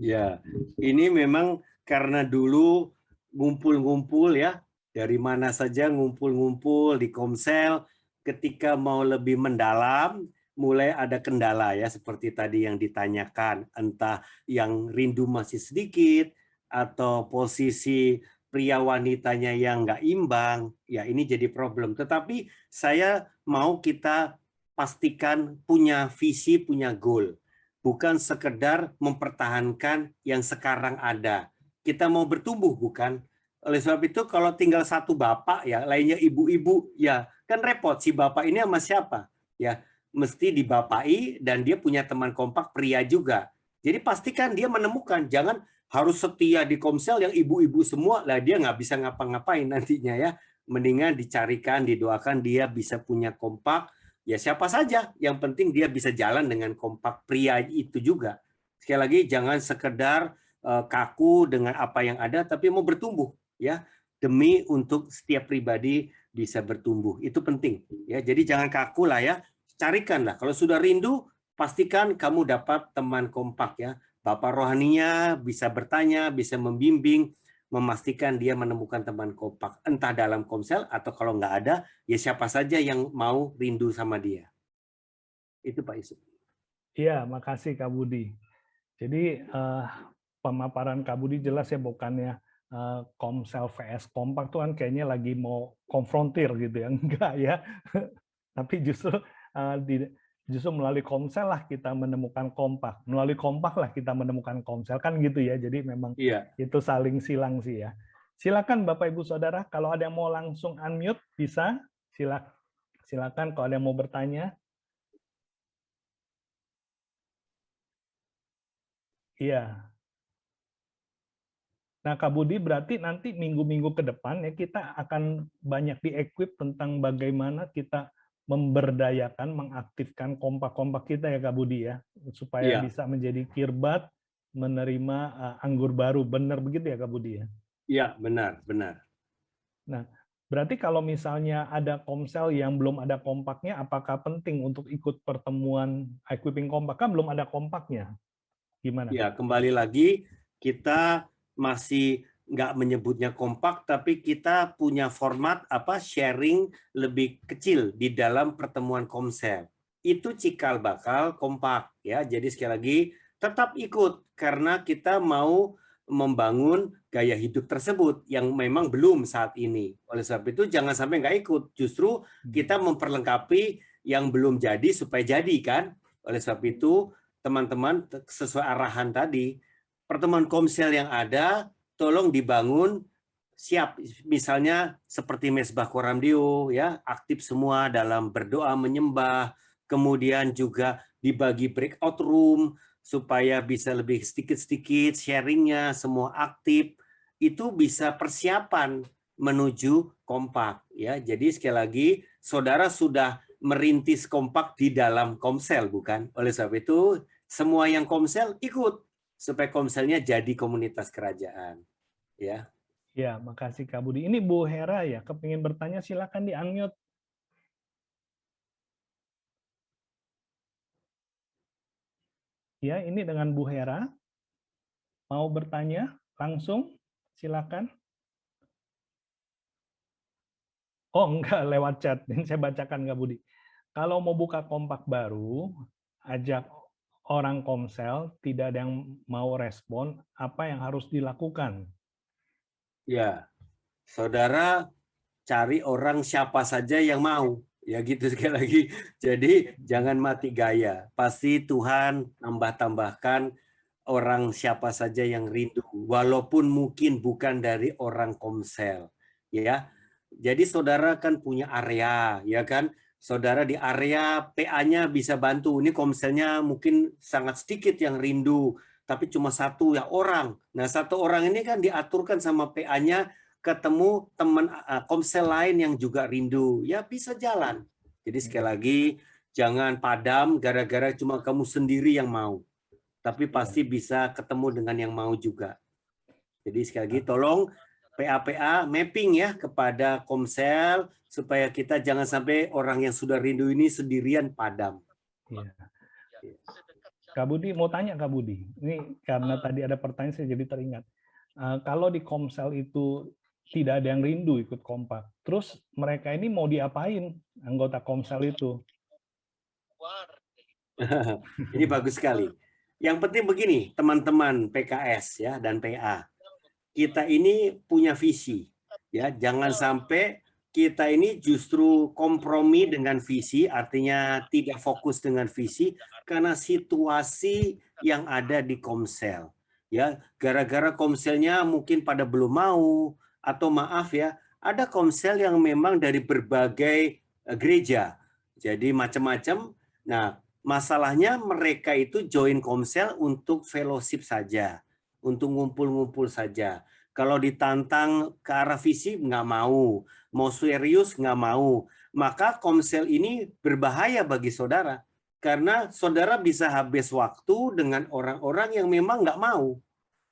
Ya, ini memang karena dulu ngumpul-ngumpul ya, dari mana saja ngumpul-ngumpul di Komsel, ketika mau lebih mendalam, mulai ada kendala ya, seperti tadi yang ditanyakan, entah yang rindu masih sedikit, atau posisi pria wanitanya yang nggak imbang, ya ini jadi problem. Tetapi saya mau kita pastikan punya visi, punya goal. Bukan sekedar mempertahankan yang sekarang ada. Kita mau bertumbuh, bukan? Oleh sebab itu kalau tinggal satu bapak ya, lainnya ibu-ibu, ya kan repot. Si bapak ini sama siapa? Ya, mesti dibapai dan dia punya teman kompak pria juga. Jadi pastikan dia menemukan, jangan harus setia di Komsel yang ibu-ibu semua, lah dia nggak bisa ngapa-ngapain nantinya ya. Mendingan dicarikan, didoakan dia bisa punya kompak. Ya siapa saja, yang penting dia bisa jalan dengan kompak pria itu juga. Sekali lagi jangan sekedar kaku dengan apa yang ada, tapi mau bertumbuh ya, demi untuk setiap pribadi bisa bertumbuh. Itu penting ya. Jadi jangan kaku lah ya. Carikanlah. Kalau sudah rindu, pastikan kamu dapat teman kompak ya. Bapak rohaninya bisa bertanya, bisa membimbing, memastikan dia menemukan teman kompak, entah dalam Komsel atau kalau nggak ada, ya siapa saja yang mau rindu sama dia. Itu Pak Yusuf. Iya, makasih Kak Budi. Jadi pemaparan Kak Budi jelas ya, bukannya Komsel vs Kompak tuh kan kayaknya lagi mau konfrontir gitu ya, enggak ya. Tapi justru justru melalui Komsel lah kita menemukan Kompak, melalui Kompak lah kita menemukan Komsel, kan gitu ya. Jadi memang itu saling silang sih ya. Silakan Bapak Ibu Saudara, kalau ada yang mau langsung unmute bisa, silakan kalau ada yang mau bertanya. Iya. Nah, Kak Budi, berarti nanti minggu-minggu ke depan ya kita akan banyak di-equip tentang bagaimana kita memberdayakan, mengaktifkan kompak-kompak kita ya Kak Budi ya, supaya bisa menjadi kirbat menerima anggur baru. Benar begitu ya Kak Budi ya? Iya, benar, benar. Nah, berarti kalau misalnya ada komsel yang belum ada kompaknya, apakah penting untuk ikut pertemuan equipping kompak? Kan belum ada kompaknya. Gimana? Ya, kembali lagi kita masih nggak menyebutnya kompak, tapi kita punya format sharing lebih kecil di dalam pertemuan Komsel. Itu cikal bakal kompak ya. Jadi sekali lagi tetap ikut karena kita mau membangun gaya hidup tersebut yang memang belum saat ini. Oleh sebab itu jangan sampai nggak ikut. Justru kita memperlengkapi yang belum jadi supaya jadi kan. Oleh sebab itu teman-teman sesuai arahan tadi, pertemuan Komsel yang ada tolong dibangun siap, misalnya seperti Mesbah Coram Deo ya, aktif semua dalam berdoa menyembah, kemudian juga dibagi breakout room supaya bisa lebih sedikit-sedikit sharingnya, semua aktif, itu bisa persiapan menuju kompak. Ya, jadi sekali lagi, saudara sudah merintis kompak di dalam Komsel, bukan? Oleh sebab itu, semua yang Komsel ikut supaya Komselnya jadi komunitas kerajaan. Ya. Ya, makasih Kak Budi. Ini Bu Hera ya, kepingin bertanya silakan di-unmute. Ya, ini dengan Bu Hera. Mau bertanya langsung? Silakan. Oh, enggak, lewat chat. Ini saya bacakan Kak Budi. Kalau mau buka kompak baru, ajak orang Komsel, tidak ada yang mau respon, apa yang harus dilakukan? Ya, saudara cari orang siapa saja yang mau. Ya gitu sekali lagi. Jadi jangan mati gaya. Pasti Tuhan tambah-tambahkan orang siapa saja yang rindu. Walaupun mungkin bukan dari orang Komsel. Ya. Jadi saudara kan punya area, ya kan? Saudara di area PA-nya bisa bantu. Ini Komselnya mungkin sangat sedikit yang rindu, tapi cuma satu ya orang. Nah, satu orang ini kan diaturkan sama PA-nya ketemu teman Komsel lain yang juga rindu, ya bisa jalan. Jadi sekali lagi jangan padam gara-gara cuma kamu sendiri yang mau, tapi pasti bisa ketemu dengan yang mau juga. Jadi sekali lagi tolong PA-PA mapping ya kepada Komsel supaya kita jangan sampai orang yang sudah rindu ini sendirian padam. Ya. Kak Budi mau tanya Kak Budi, ini karena tadi ada pertanyaan saya jadi teringat. Kalau di Komsel itu tidak ada yang rindu ikut kompak, terus mereka ini mau diapain anggota Komsel itu? Ini bagus sekali. Yang penting begini, teman-teman PKS ya dan PA. Kita ini punya visi. Ya, jangan sampai kita ini justru kompromi dengan visi, artinya tidak fokus dengan visi karena situasi yang ada di Komsel. Ya, gara-gara Komselnya mungkin pada belum mau atau maaf ya, ada Komsel yang memang dari berbagai gereja. Jadi macam-macam. Nah, masalahnya mereka itu join Komsel untuk fellowship saja, untuk ngumpul-ngumpul saja. Kalau ditantang ke arah visi nggak mau serius nggak mau. Maka Komsel ini berbahaya bagi saudara. Karena saudara bisa habis waktu dengan orang-orang yang memang nggak mau.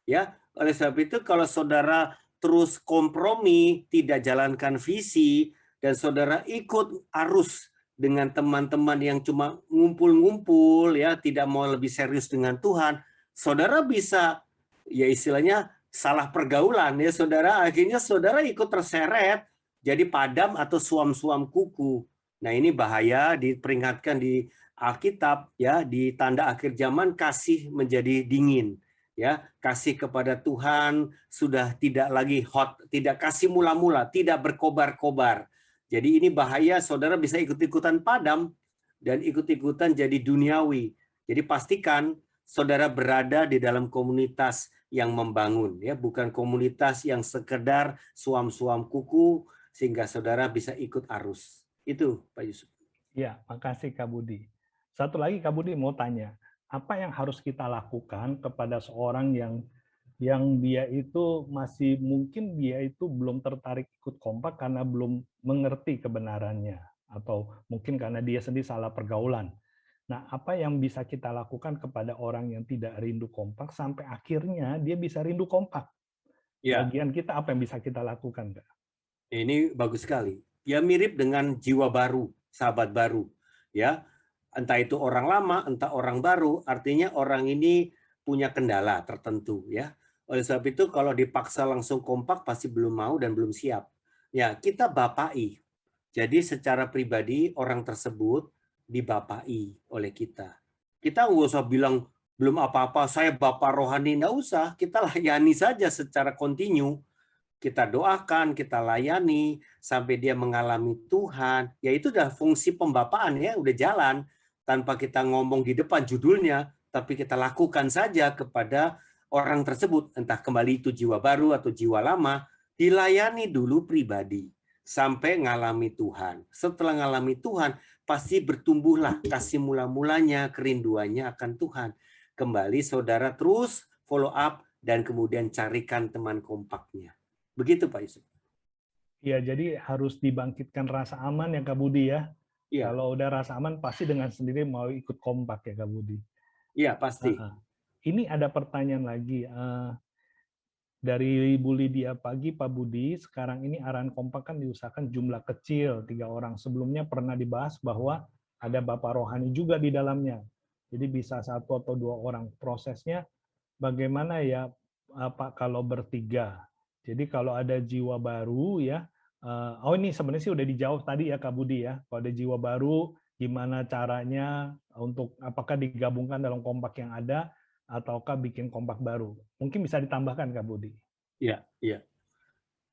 Ya, oleh sebab itu kalau saudara terus kompromi, tidak jalankan visi, dan saudara ikut arus dengan teman-teman yang cuma ngumpul-ngumpul, ya tidak mau lebih serius dengan Tuhan, saudara bisa, ya istilahnya salah pergaulan, ya saudara. Akhirnya saudara ikut terseret, jadi padam atau suam-suam kuku. Nah ini bahaya, diperingatkan di Alkitab, ya di tanda akhir zaman kasih menjadi dingin. Ya, kasih kepada Tuhan sudah tidak lagi hot, tidak kasih mula-mula, tidak berkobar-kobar. Jadi ini bahaya, saudara bisa ikut-ikutan padam dan ikut-ikutan jadi duniawi. Jadi pastikan saudara berada di dalam komunitas yang membangun, ya, bukan komunitas yang sekedar suam-suam kuku sehingga saudara bisa ikut arus. Itu, Pak Yusuf. Ya, makasih Kak Budi. Satu lagi Kak Budi mau tanya, apa yang harus kita lakukan kepada seorang yang dia itu masih mungkin dia itu belum tertarik ikut kompak karena belum mengerti kebenarannya atau mungkin karena dia sendiri salah pergaulan. Nah, apa yang bisa kita lakukan kepada orang yang tidak rindu kompak sampai akhirnya dia bisa rindu kompak? Ya. Bagian kita apa yang bisa kita lakukan, Kak? Ini bagus sekali. Ya mirip dengan jiwa baru, sahabat baru. Ya, entah itu orang lama, entah orang baru, artinya orang ini punya kendala tertentu, ya. Oleh sebab itu kalau dipaksa langsung kompak pasti belum mau dan belum siap. Ya, kita bapai. Jadi secara pribadi orang tersebut dibapai oleh kita. Kita nggak usah bilang belum apa-apa, saya bapak rohani, nggak usah. Kita layani saja secara kontinu. Kita doakan, kita layani sampai dia mengalami Tuhan. Ya itu udah fungsi pembapaan ya, udah jalan tanpa kita ngomong di depan judulnya, tapi kita lakukan saja kepada orang tersebut, entah kembali itu jiwa baru atau jiwa lama, dilayani dulu pribadi sampai ngalami Tuhan. Setelah ngalami Tuhan, pasti bertumbuhlah kasih mula-mulanya, kerinduannya akan Tuhan. Kembali saudara terus follow up dan kemudian carikan teman kompaknya. Begitu Pak Yusuf. Ya, jadi harus dibangkitkan rasa aman ya Kak Budi ya. Iya, Kalau udah rasa aman pasti dengan sendiri mau ikut kompak ya Kak Budi. iya pasti. Ini ada pertanyaan lagi. Dari Bu Lydia Pagi, Pak Budi, sekarang ini arahan kompak kan diusahakan jumlah kecil, 3 orang. Sebelumnya pernah dibahas bahwa ada Bapak Rohani juga di dalamnya. Jadi bisa 1 atau 2 orang. Prosesnya bagaimana ya Pak kalau bertiga? Jadi kalau ada jiwa baru ya, oh ini sebenarnya sih udah dijawab tadi ya Kak Budi ya. Kalau ada jiwa baru, gimana caranya untuk apakah digabungkan dalam kompak yang ada, ataukah bikin kompak baru? Mungkin bisa ditambahkan Kak Budi. Iya, iya.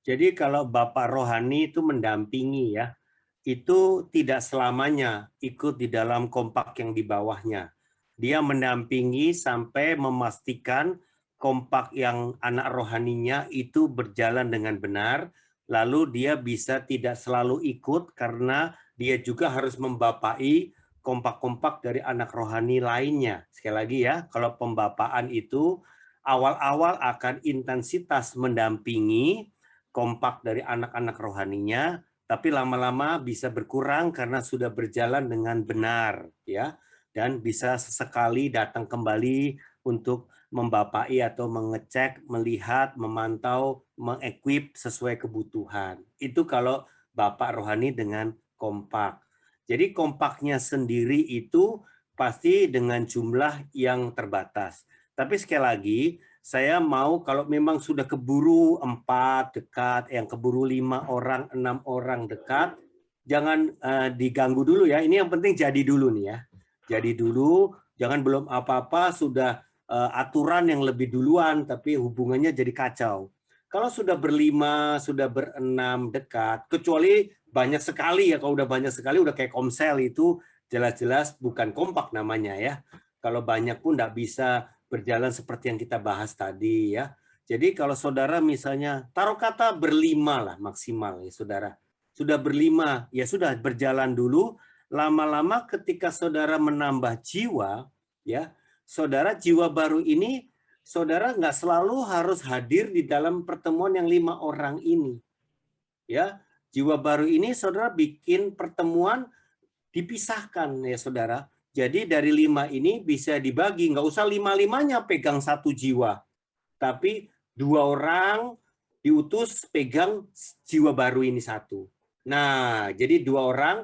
Jadi kalau Bapak Rohani itu mendampingi ya, itu tidak selamanya ikut di dalam kompak yang di bawahnya. Dia mendampingi sampai memastikan kompak yang anak rohaninya itu berjalan dengan benar, lalu dia bisa tidak selalu ikut karena dia juga harus membapai kompak-kompak dari anak rohani lainnya. Sekali lagi ya, kalau pembapaan itu awal-awal akan intensitas mendampingi kompak dari anak-anak rohaninya, tapi lama-lama bisa berkurang karena sudah berjalan dengan benar ya, dan bisa sesekali datang kembali untuk membapai atau mengecek, melihat, memantau, mengequip sesuai kebutuhan. Itu kalau Bapak rohani dengan kompak. Jadi kompaknya sendiri itu pasti dengan jumlah yang terbatas. Tapi sekali lagi, saya mau kalau memang sudah keburu 4 dekat, yang keburu 5 orang, 6 orang dekat, jangan diganggu dulu ya. Ini yang penting jadi dulu nih ya. Jadi dulu, jangan belum apa-apa sudah aturan yang lebih duluan, tapi hubungannya jadi kacau. Kalau sudah berlima, sudah berenam dekat, kecuali banyak sekali ya, kalau udah banyak sekali, udah kayak komsel itu jelas-jelas bukan kompak namanya ya. Kalau banyak pun nggak bisa berjalan seperti yang kita bahas tadi ya. Jadi kalau saudara misalnya taruh kata berlima lah maksimal ya saudara. Sudah berlima, ya sudah berjalan dulu. Lama-lama ketika saudara menambah jiwa, ya saudara jiwa baru ini, saudara nggak selalu harus hadir di dalam pertemuan yang 5 orang ini. Ya, jiwa baru ini saudara bikin pertemuan dipisahkan ya saudara. Jadi dari 5 ini bisa dibagi, nggak usah 5-5-nya pegang satu jiwa, tapi 2 orang diutus pegang jiwa baru ini satu. Nah, jadi 2 orang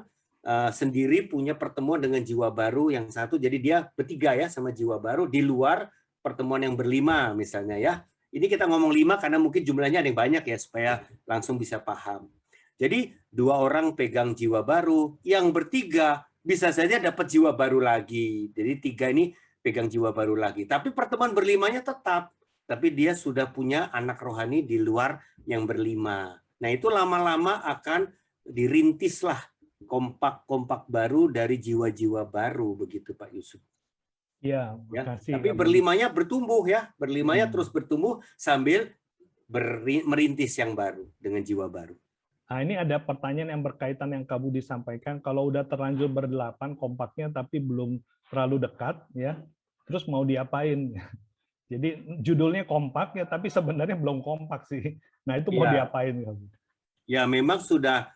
sendiri punya pertemuan dengan jiwa baru yang satu, jadi dia bertiga ya sama jiwa baru di luar pertemuan yang berlima misalnya ya. Ini kita ngomong 5 karena mungkin jumlahnya ada yang banyak ya supaya langsung bisa paham. Jadi 2 orang pegang jiwa baru, yang bertiga bisa saja dapat jiwa baru lagi. Jadi 3 ini pegang jiwa baru lagi. Tapi pertemuan berlimanya tetap. Tapi dia sudah punya anak rohani di luar yang berlima. Nah itu lama-lama akan dirintislah kompak-kompak baru dari jiwa-jiwa baru begitu Pak Yusuf. Ya, Ya, makasih tapi Kak Budi. berlimanya bertumbuh ya, berlimanya terus bertumbuh sambil merintis yang baru dengan jiwa baru. Nah, ini ada pertanyaan yang berkaitan yang Kak Budi sampaikan. Kalau udah terlanjur berdelapan kompaknya tapi belum terlalu dekat, ya, terus mau diapain? Jadi judulnya kompak ya, tapi sebenarnya belum kompak sih. Nah itu mau diapain Kak Budi? Ya memang sudah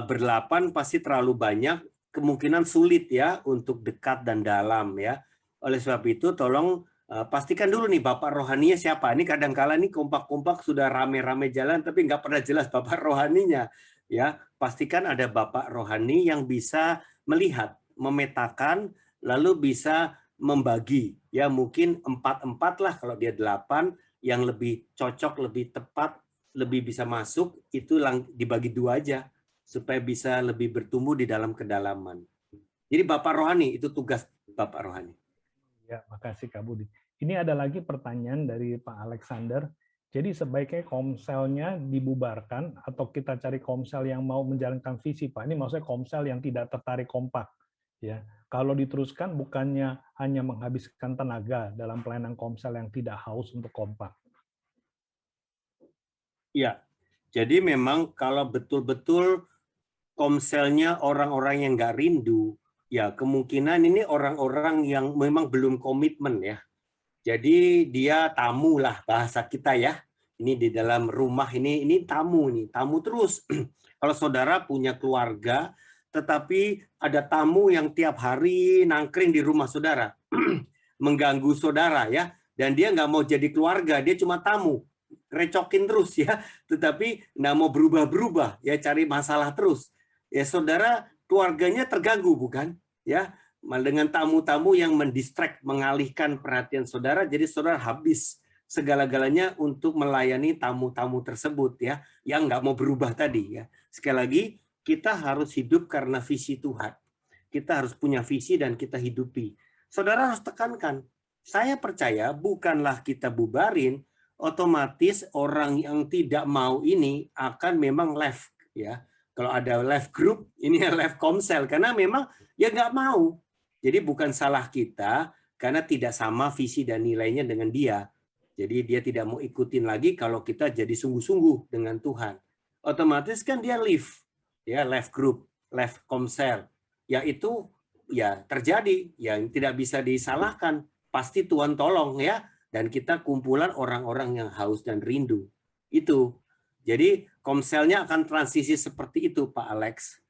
berdelapan pasti terlalu banyak, kemungkinan sulit ya untuk dekat dan dalam ya. Oleh sebab itu tolong pastikan dulu nih Bapak rohaninya siapa. Ini kadang-kala nih kompak-kompak sudah rame-rame jalan tapi nggak pernah jelas Bapak rohaninya. Ya, pastikan ada Bapak rohani yang bisa melihat, memetakan, lalu bisa membagi. Ya mungkin 4-4 lah kalau dia 8 yang lebih cocok, lebih tepat, lebih bisa masuk itu dibagi 2 aja supaya bisa lebih bertumbuh di dalam kedalaman. Jadi Bapak rohani itu tugas Bapak rohani. Ya, makasih Kak Budi. Ini ada lagi pertanyaan dari Pak Alexander. Jadi sebaiknya komselnya dibubarkan atau kita cari komsel yang mau menjalankan visi, Pak. Ini maksudnya komsel yang tidak tertarik kompak. Ya, kalau diteruskan bukannya hanya menghabiskan tenaga dalam pelayanan komsel yang tidak haus untuk kompak. Ya, Jadi memang kalau betul-betul komselnya orang-orang yang nggak rindu, ya kemungkinan ini orang-orang yang memang belum komitmen ya. Jadi dia tamu lah bahasa kita ya. Ini di dalam rumah ini tamu nih, tamu terus. Kalau saudara punya keluarga, tetapi ada tamu yang tiap hari nangkring di rumah saudara, mengganggu saudara ya, dan dia nggak mau jadi keluarga, dia cuma tamu, recokin terus ya, tetapi nggak mau berubah-berubah ya, cari masalah terus. Ya saudara, keluarganya terganggu bukan? Ya, dengan tamu-tamu yang mendistract, mengalihkan perhatian saudara, jadi saudara habis segala-galanya untuk melayani tamu-tamu tersebut ya, yang nggak mau berubah tadi ya. Sekali lagi, kita harus hidup karena visi Tuhan. Kita harus punya visi dan kita hidupi. Saudara harus tekankan, saya percaya bukanlah kita bubarin, otomatis orang yang tidak mau ini akan memang left ya. Kalau ada left group, ini left komsel karena memang ya nggak mau. Jadi bukan salah kita karena tidak sama visi dan nilainya dengan dia. Jadi dia tidak mau ikutin lagi kalau kita jadi sungguh-sungguh dengan Tuhan. Otomatis kan dia leave, ya left group, left komsel. Ya itu ya terjadi, yang tidak bisa disalahkan. Pasti Tuhan tolong ya. Dan kita kumpulan orang-orang yang haus dan rindu. Itu. Jadi komselnya akan transisi seperti itu Pak Alex.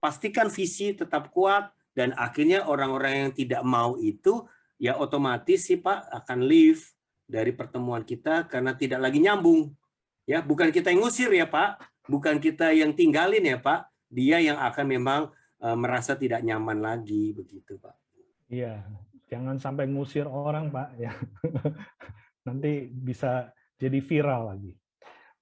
Pastikan visi tetap kuat dan akhirnya orang-orang yang tidak mau itu ya otomatis sih Pak akan leave dari pertemuan kita karena tidak lagi nyambung. Ya, bukan kita yang ngusir ya Pak, bukan kita yang tinggalin ya Pak, dia yang akan memang merasa tidak nyaman lagi begitu Pak. Iya, jangan sampai ngusir orang Pak ya. Nanti bisa jadi viral lagi.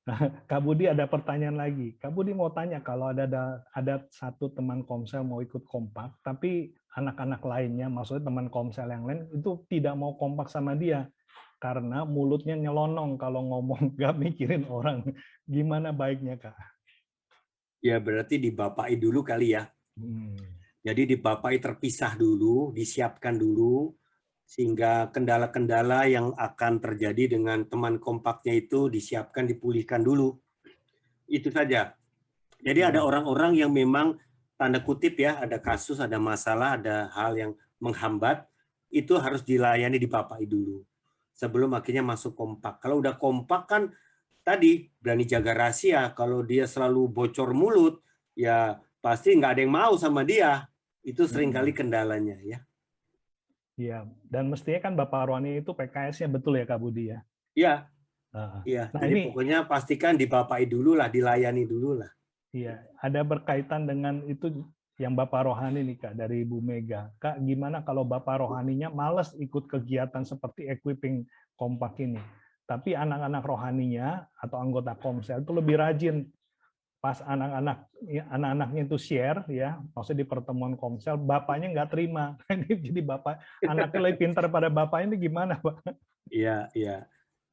Nah, Kak Budi ada pertanyaan lagi. Kak Budi mau tanya kalau ada satu teman komsel mau ikut kompak, tapi anak-anak lainnya, maksudnya teman komsel yang lain itu tidak mau kompak sama dia karena mulutnya nyelonong kalau ngomong, nggak mikirin orang. Gimana baiknya Kak? Ya berarti dibapai dulu kali ya. Jadi dibapai terpisah dulu, disiapkan dulu, sehingga kendala-kendala yang akan terjadi dengan teman kompaknya itu disiapkan, dipulihkan dulu. Itu saja. Jadi ada orang-orang yang memang tanda kutip ya, ada kasus, ada masalah, ada hal yang menghambat, itu harus dilayani, dibapai dulu. Sebelum akhirnya masuk kompak. Kalau udah kompak kan tadi berani jaga rahasia, kalau dia selalu bocor mulut, ya pasti nggak ada yang mau sama dia. Itu seringkali kendalanya ya. Iya, dan mestinya kan Bapak Rohani itu PKS-nya betul ya Kak Budi ya? Iya. Nah, jadi ini, pokoknya pastikan dibapai dulu lah, dilayani dulu lah. Iya, ada berkaitan dengan itu yang Bapak Rohani nih Kak dari Ibu Mega. Kak, gimana kalau Bapak Rohaninya males ikut kegiatan seperti equipping kompak ini? Tapi anak-anak rohaninya atau anggota komsel itu lebih rajin. Pas anak-anaknya itu share ya, maksudnya di pertemuan komsel, bapaknya nggak terima. Jadi bapak anaknya lebih pintar pada bapaknya ini gimana Pak? Iya, iya.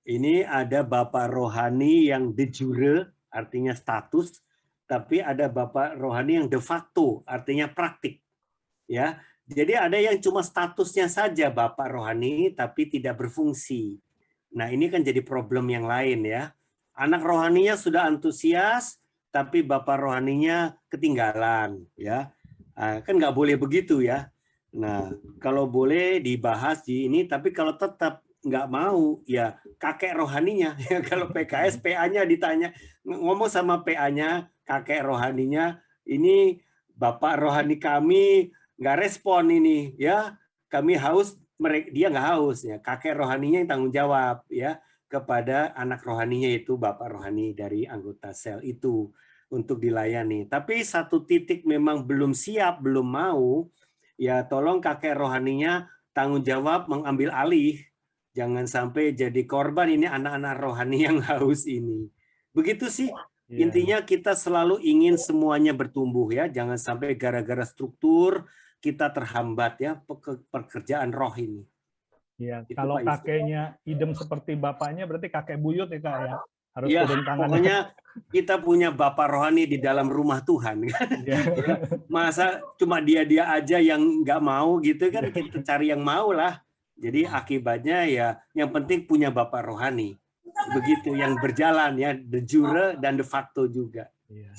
Ini ada Bapak Rohani yang de jure, artinya status, tapi ada Bapak Rohani yang de facto, artinya praktik. Ya, jadi ada yang cuma statusnya saja Bapak Rohani, tapi tidak berfungsi. Nah, ini kan jadi problem yang lain ya. Anak rohaninya sudah antusias, tapi Bapak rohaninya ketinggalan. Ya, kan nggak boleh begitu ya. Nah, kalau boleh dibahas di ini, tapi kalau tetap nggak mau, ya kakek rohaninya. Ya, kalau PKS, PA-nya ditanya, ngomong sama PA-nya, kakek rohaninya, ini Bapak rohani kami nggak respon ini, ya kami haus, dia nggak haus, ya kakek rohaninya yang tanggung jawab, ya kepada anak rohaninya itu Bapak rohani dari anggota sel itu untuk dilayani. Tapi satu titik memang belum siap, belum mau, ya tolong kakek rohaninya tanggung jawab mengambil alih. Jangan sampai jadi korban ini anak-anak rohani yang haus ini. Begitu sih. Intinya kita selalu ingin semuanya bertumbuh ya. Jangan sampai gara-gara struktur kita terhambat ya pekerjaan roh ini. Ya, kalau kakeknya idem seperti bapaknya berarti kakek buyut ya Kak ya. Harus ya, turun tangannya. pokoknya kita punya Bapak rohani di dalam rumah Tuhan kan. Ya. Masa cuma dia aja yang nggak mau gitu kan, kita cari yang mau lah. Jadi akibatnya ya yang penting punya Bapak rohani. begitu yang berjalan ya, de jure dan de facto juga. Iya.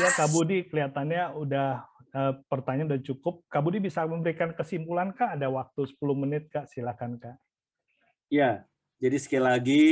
Ya, Kak Budi, kelihatannya udah pertanyaan udah cukup. Kak Budi bisa memberikan kesimpulan, Kak? Ada waktu 10 menit, Kak. Silakan, Kak. Ya, jadi sekali lagi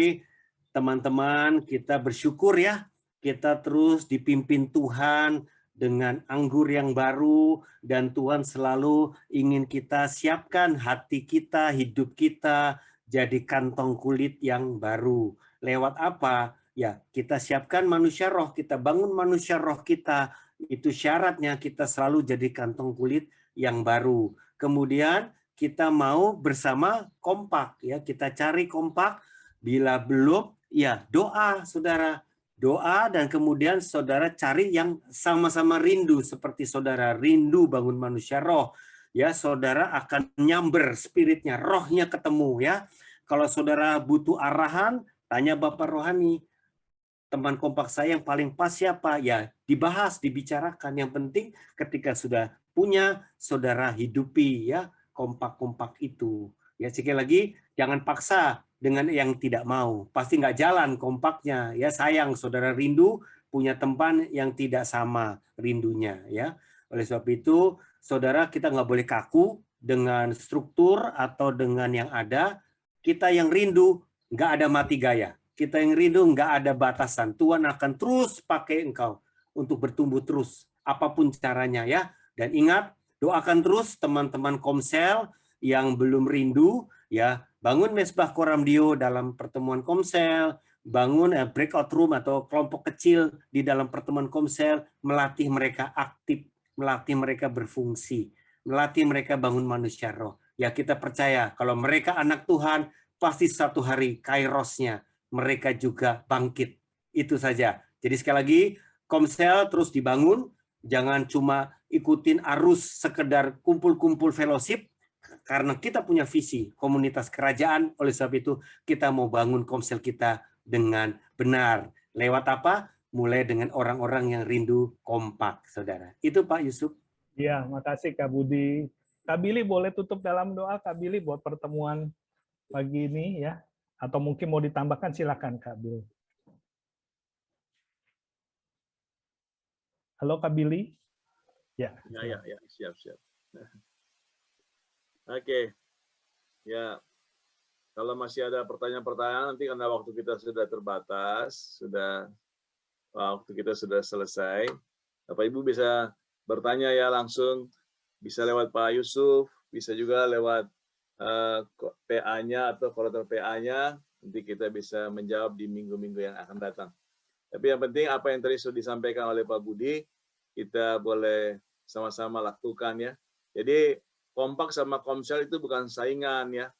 teman-teman, kita bersyukur ya, kita terus dipimpin Tuhan dengan anggur yang baru, dan Tuhan selalu ingin kita siapkan hati kita, hidup kita, jadi kantong kulit yang baru. Lewat apa? Ya, kita siapkan manusia roh, kita bangun manusia roh kita, itu syaratnya kita selalu jadi kantong kulit yang baru. Kemudian kita mau bersama kompak, ya kita cari kompak. Bila belum, ya doa, saudara. Doa dan kemudian saudara cari yang sama-sama rindu, seperti saudara rindu bangun manusia roh. Ya, saudara akan nyamber spiritnya, rohnya ketemu ya. Kalau saudara butuh arahan, tanya Bapak Rohani. Teman kompak saya yang paling pas siapa? Ya, dibahas, dibicarakan. Yang penting ketika sudah punya, saudara hidupi ya kompak-kompak itu. Ya, sekali lagi jangan paksa dengan yang tidak mau. Pasti nggak jalan kompaknya. Ya, sayang saudara rindu punya teman yang tidak sama rindunya ya. Oleh sebab itu, saudara kita nggak boleh kaku dengan struktur atau dengan yang ada. Kita yang rindu nggak ada mati gaya. Kita yang rindu nggak ada batasan. Tuhan akan terus pakai engkau untuk bertumbuh terus, apapun caranya ya. Dan ingat, doakan terus teman-teman Komsel yang belum rindu, ya bangun mesbah Koramdio dalam pertemuan Komsel, bangun breakout room atau kelompok kecil di dalam pertemuan Komsel, melatih mereka aktif, melatih mereka berfungsi, melatih mereka bangun manusia roh. Ya kita percaya kalau mereka anak Tuhan, pasti satu hari kairosnya mereka juga bangkit. Itu saja. Jadi sekali lagi, Komsel terus dibangun, jangan cuma ikutin arus sekedar kumpul-kumpul fellowship, karena kita punya visi komunitas kerajaan. Oleh sebab itu kita mau bangun Komsel kita dengan benar. Lewat apa? Mulai dengan orang-orang yang rindu kompak, saudara. Itu Pak Yusuf. Iya, makasih Kak Budi. Kak Billy boleh tutup dalam doa, Kak Billy, buat pertemuan pagi ini ya. Atau mungkin mau ditambahkan, silakan Kak Billy. Halo Kak Billy. Ya. Ya, siap. Oke. Ya, kalau masih ada pertanyaan-pertanyaan nanti karena waktu kita sudah terbatas, waktu kita sudah selesai. Bapak Ibu bisa bertanya ya langsung, bisa lewat Pak Yusuf, bisa juga lewat PA-nya atau koordinator PA-nya. Nanti kita bisa menjawab di minggu-minggu yang akan datang. Tapi yang penting apa yang tadi sudah disampaikan oleh Pak Budi, kita boleh sama-sama lakukan ya. Jadi kompak sama Komsel itu bukan saingan ya.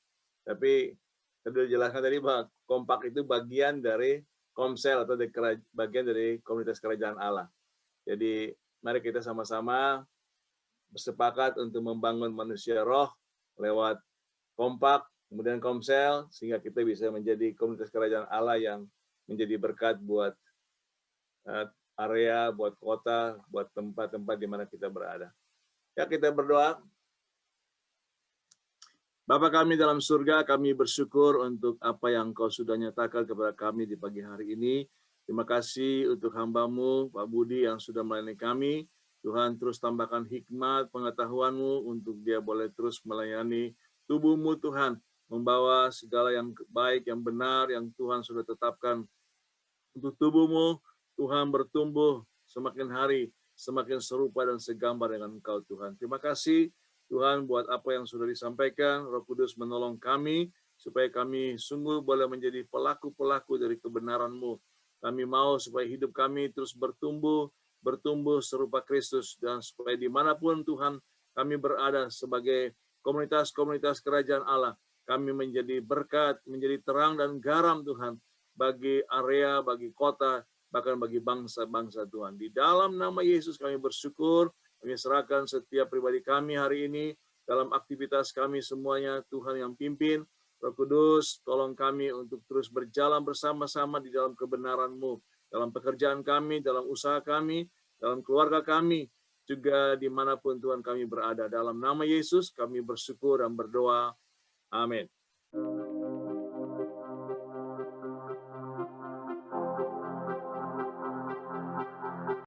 Tapi sudah dijelaskan tadi bahwa kompak itu bagian dari Komsel atau bagian dari komunitas kerajaan Allah. Jadi mari kita sama-sama bersepakat untuk membangun manusia roh lewat kompak, kemudian Komsel, sehingga kita bisa menjadi komunitas kerajaan Allah yang menjadi berkat buat area, buat kota, buat tempat-tempat di mana kita berada. Ya, kita berdoa. Bapa kami dalam surga, kami bersyukur untuk apa yang Kau sudah nyatakan kepada kami di pagi hari ini. Terima kasih untuk hamba-Mu, Pak Budi, yang sudah melayani kami. Tuhan terus tambahkan hikmat, pengetahuan-Mu untuk dia boleh terus melayani tubuh-Mu, Tuhan. Membawa segala yang baik, yang benar, yang Tuhan sudah tetapkan untuk tubuh-Mu. Tuhan bertumbuh semakin hari, semakin serupa dan segambar dengan Engkau, Tuhan. Terima kasih, Tuhan, buat apa yang sudah disampaikan. Roh Kudus menolong kami, supaya kami sungguh boleh menjadi pelaku-pelaku dari kebenaran-Mu. Kami mau supaya hidup kami terus bertumbuh serupa Kristus, dan supaya dimanapun Tuhan kami berada sebagai komunitas-komunitas kerajaan Allah, kami menjadi berkat, menjadi terang dan garam Tuhan, bagi area, bagi kota, bahkan bagi bangsa-bangsa Tuhan. Di dalam nama Yesus kami bersyukur, kami serahkan setiap pribadi kami hari ini, dalam aktivitas kami semuanya, Tuhan yang pimpin. Roh Kudus, tolong kami untuk terus berjalan bersama-sama di dalam kebenaran-Mu, dalam pekerjaan kami, dalam usaha kami, dalam keluarga kami, juga dimanapun Tuhan kami berada. Dalam nama Yesus kami bersyukur dan berdoa. Amin.